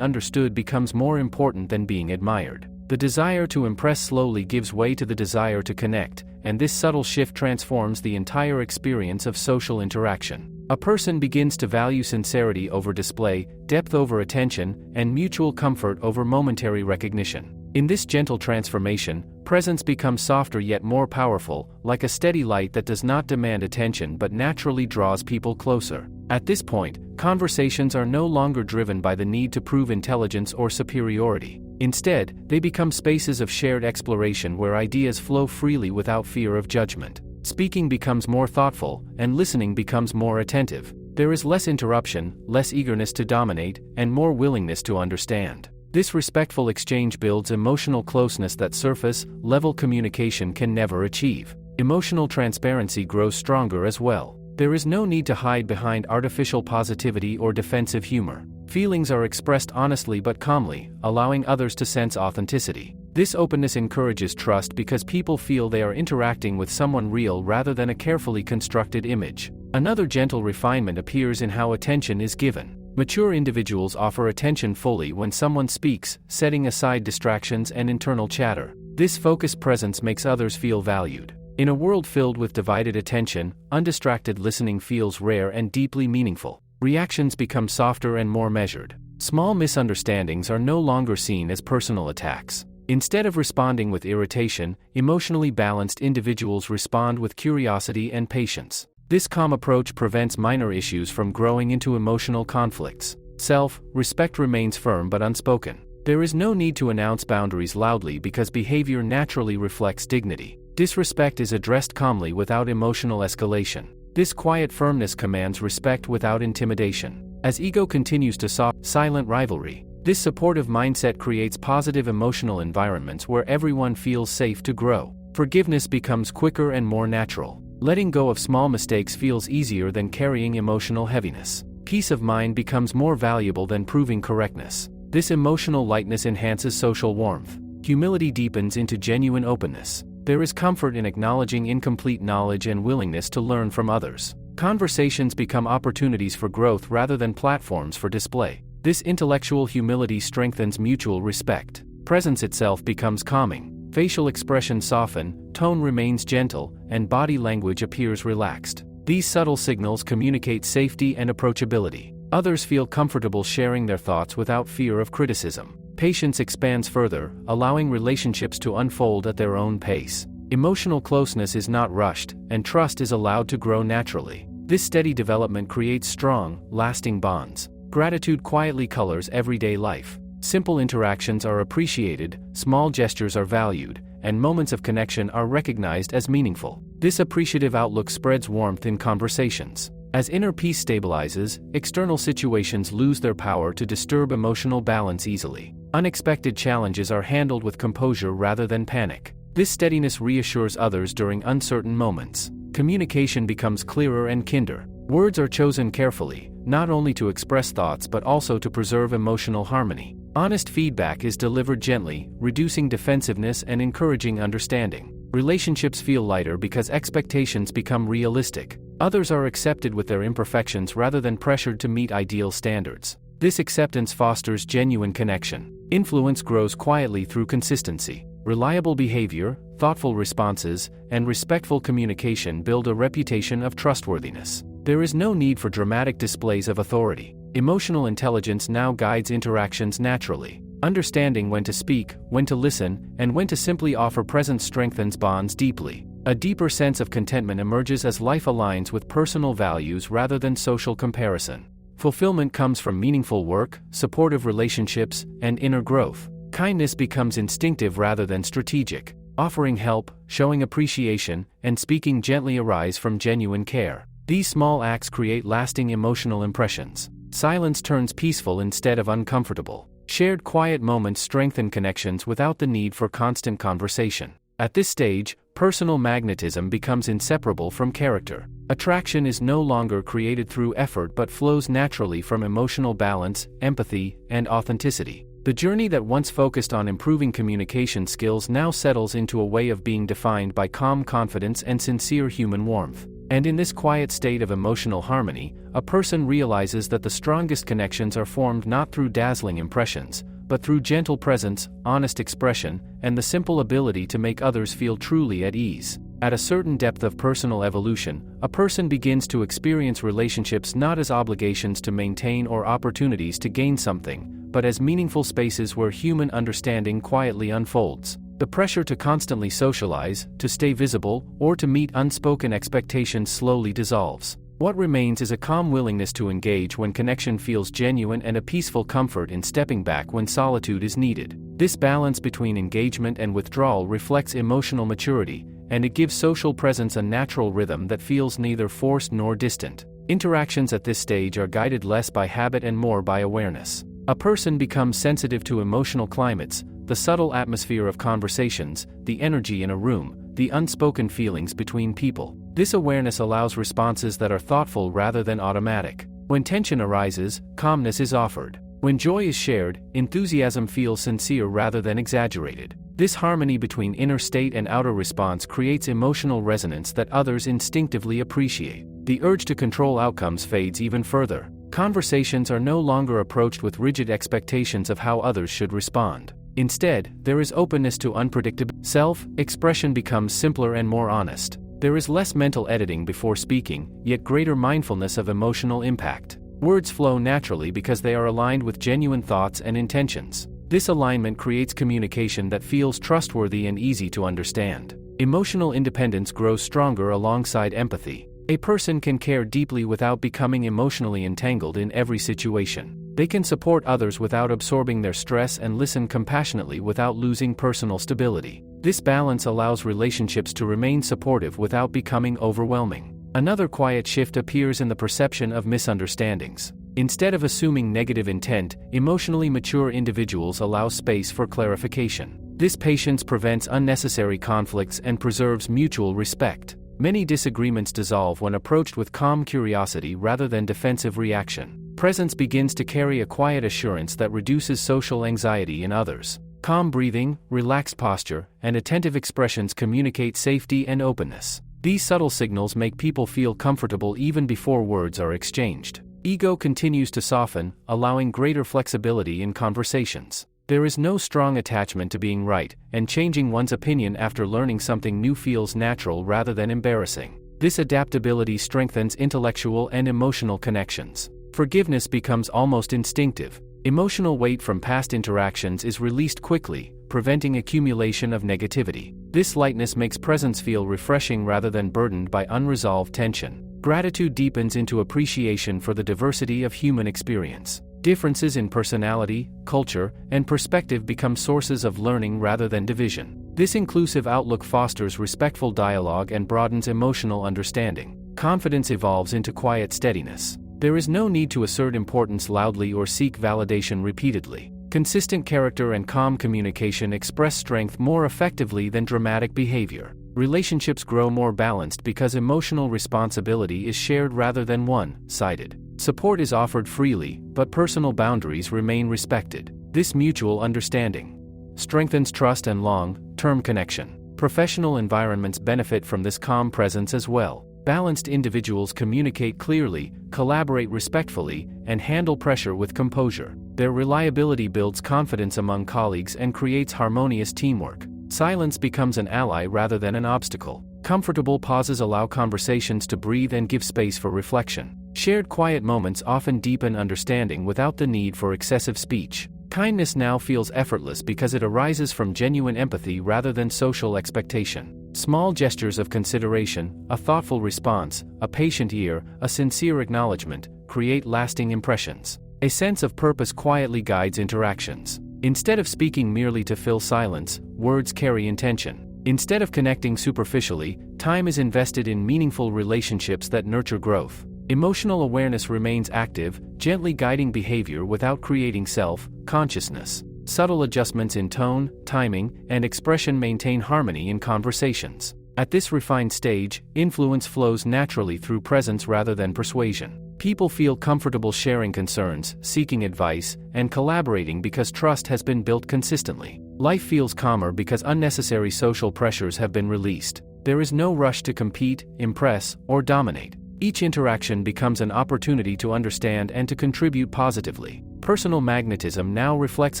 understood becomes more important than being admired. The desire to impress slowly gives way to the desire to connect, and this subtle shift transforms the entire experience of social interaction. A person begins to value sincerity over display, depth over attention, and mutual comfort over momentary recognition. In this gentle transformation, presence becomes softer yet more powerful, like a steady light that does not demand attention but naturally draws people closer. At this point, conversations are no longer driven by the need to prove intelligence or superiority. Instead, they become spaces of shared exploration where ideas flow freely without fear of judgment. Speaking becomes more thoughtful, and listening becomes more attentive. There is less interruption, less eagerness to dominate, and more willingness to understand. This respectful exchange builds emotional closeness that surface-level communication can never achieve. Emotional transparency grows stronger as well. There is no need to hide behind artificial positivity or defensive humor. Feelings are expressed honestly but calmly, allowing others to sense authenticity. This openness encourages trust because people feel they are interacting with someone real rather than a carefully constructed image. Another gentle refinement appears in how attention is given. Mature individuals offer attention fully when someone speaks, setting aside distractions and internal chatter. This focused presence makes others feel valued. In a world filled with divided attention, undistracted listening feels rare and deeply meaningful. Reactions become softer and more measured. Small misunderstandings are no longer seen as personal attacks. Instead of responding with irritation, emotionally balanced individuals respond with curiosity and patience. This calm approach prevents minor issues from growing into emotional conflicts. Self-respect remains firm but unspoken. There is no need to announce boundaries loudly because behavior naturally reflects dignity. Disrespect is addressed calmly without emotional escalation. This quiet firmness commands respect without intimidation. As ego continues to sow silent rivalry, this supportive mindset creates positive emotional environments where everyone feels safe to grow. Forgiveness becomes quicker and more natural. Letting go of small mistakes feels easier than carrying emotional heaviness. Peace of mind becomes more valuable than proving correctness. This emotional lightness enhances social warmth. Humility deepens into genuine openness. There is comfort in acknowledging incomplete knowledge and willingness to learn from others. Conversations become opportunities for growth rather than platforms for display. This intellectual humility strengthens mutual respect. Presence itself becomes calming. Facial expressions soften, tone remains gentle, and body language appears relaxed. These subtle signals communicate safety and approachability. Others feel comfortable sharing their thoughts without fear of criticism. Patience expands further, allowing relationships to unfold at their own pace. Emotional closeness is not rushed, and trust is allowed to grow naturally. This steady development creates strong, lasting bonds. Gratitude quietly colors everyday life. Simple interactions are appreciated, small gestures are valued, and moments of connection are recognized as meaningful. This appreciative outlook spreads warmth in conversations. As inner peace stabilizes, external situations lose their power to disturb emotional balance easily. Unexpected challenges are handled with composure rather than panic. This steadiness reassures others during uncertain moments. Communication becomes clearer and kinder. Words are chosen carefully, not only to express thoughts but also to preserve emotional harmony. Honest feedback is delivered gently, reducing defensiveness and encouraging understanding. Relationships feel lighter because expectations become realistic. Others are accepted with their imperfections rather than pressured to meet ideal standards. This acceptance fosters genuine connection. Influence grows quietly through consistency. Reliable behavior, thoughtful responses, and respectful communication build a reputation of trustworthiness. There is no need for dramatic displays of authority. Emotional intelligence now guides interactions naturally. Understanding when to speak, when to listen, and when to simply offer presence strengthens bonds deeply. A deeper sense of contentment emerges as life aligns with personal values rather than social comparison. Fulfillment comes from meaningful work, supportive relationships, and inner growth. Kindness becomes instinctive rather than strategic. Offering help, showing appreciation, and speaking gently arise from genuine care. These small acts create lasting emotional impressions. Silence turns peaceful instead of uncomfortable. Shared quiet moments strengthen connections without the need for constant conversation. At this stage, personal magnetism becomes inseparable from character. Attraction is no longer created through effort but flows naturally from emotional balance, empathy, and authenticity. The journey that once focused on improving communication skills now settles into a way of being defined by calm confidence and sincere human warmth. And in this quiet state of emotional harmony, a person realizes that the strongest connections are formed not through dazzling impressions, but through gentle presence, honest expression, and the simple ability to make others feel truly at ease. At a certain depth of personal evolution, a person begins to experience relationships not as obligations to maintain or opportunities to gain something, but as meaningful spaces where human understanding quietly unfolds. The pressure to constantly socialize, to stay visible, or to meet unspoken expectations slowly dissolves. What remains is a calm willingness to engage when connection feels genuine and a peaceful comfort in stepping back when solitude is needed. This balance between engagement and withdrawal reflects emotional maturity, and it gives social presence a natural rhythm that feels neither forced nor distant. Interactions at this stage are guided less by habit and more by awareness. A person becomes sensitive to emotional climates, the subtle atmosphere of conversations, the energy in a room, the unspoken feelings between people. This awareness allows responses that are thoughtful rather than automatic. When tension arises, calmness is offered. When joy is shared, enthusiasm feels sincere rather than exaggerated. This harmony between inner state and outer response creates emotional resonance that others instinctively appreciate. The urge to control outcomes fades even further. Conversations are no longer approached with rigid expectations of how others should respond. Instead, there is openness to unpredictability. Self-expression becomes simpler and more honest. There is less mental editing before speaking, yet greater mindfulness of emotional impact. Words flow naturally because they are aligned with genuine thoughts and intentions. This alignment creates communication that feels trustworthy and easy to understand. Emotional independence grows stronger alongside empathy. A person can care deeply without becoming emotionally entangled in every situation. They can support others without absorbing their stress and listen compassionately without losing personal stability. This balance allows relationships to remain supportive without becoming overwhelming. Another quiet shift appears in the perception of misunderstandings. Instead of assuming negative intent, emotionally mature individuals allow space for clarification. This patience prevents unnecessary conflicts and preserves mutual respect. Many disagreements dissolve when approached with calm curiosity rather than defensive reaction. Presence begins to carry a quiet assurance that reduces social anxiety in others. Calm breathing, relaxed posture, and attentive expressions communicate safety and openness. These subtle signals make people feel comfortable even before words are exchanged. Ego continues to soften, allowing greater flexibility in conversations. There is no strong attachment to being right, and changing one's opinion after learning something new feels natural rather than embarrassing. This adaptability strengthens intellectual and emotional connections. Forgiveness becomes almost instinctive. Emotional weight from past interactions is released quickly, preventing accumulation of negativity. This lightness makes presence feel refreshing rather than burdened by unresolved tension. Gratitude deepens into appreciation for the diversity of human experience. Differences in personality, culture, and perspective become sources of learning rather than division. This inclusive outlook fosters respectful dialogue and broadens emotional understanding. Confidence evolves into quiet steadiness. There is no need to assert importance loudly or seek validation repeatedly. Consistent character and calm communication express strength more effectively than dramatic behavior. Relationships grow more balanced because emotional responsibility is shared rather than one-sided. Support is offered freely, but personal boundaries remain respected. This mutual understanding strengthens trust and long-term connection. Professional environments benefit from this calm presence as well. Balanced individuals communicate clearly, collaborate respectfully, and handle pressure with composure. Their reliability builds confidence among colleagues and creates harmonious teamwork. Silence becomes an ally rather than an obstacle. Comfortable pauses allow conversations to breathe and give space for reflection. Shared quiet moments often deepen understanding without the need for excessive speech. Kindness now feels effortless because it arises from genuine empathy rather than social expectation. Small gestures of consideration, a thoughtful response, a patient ear, a sincere acknowledgement, create lasting impressions. A sense of purpose quietly guides interactions. Instead of speaking merely to fill silence, words carry intention. Instead of connecting superficially, time is invested in meaningful relationships that nurture growth. Emotional awareness remains active, gently guiding behavior without creating self-consciousness. Subtle adjustments in tone, timing, and expression maintain harmony in conversations. At this refined stage, influence flows naturally through presence rather than persuasion. People feel comfortable sharing concerns, seeking advice, and collaborating because trust has been built consistently. Life feels calmer because unnecessary social pressures have been released. There is no rush to compete, impress, or dominate. Each interaction becomes an opportunity to understand and to contribute positively. Personal magnetism now reflects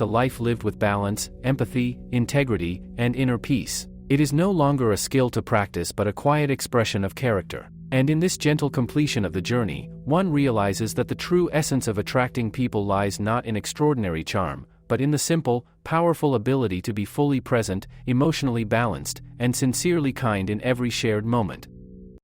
a life lived with balance, empathy, integrity, and inner peace. It is no longer a skill to practice but a quiet expression of character. And in this gentle completion of the journey, one realizes that the true essence of attracting people lies not in extraordinary charm, but in the simple, powerful ability to be fully present, emotionally balanced, and sincerely kind in every shared moment.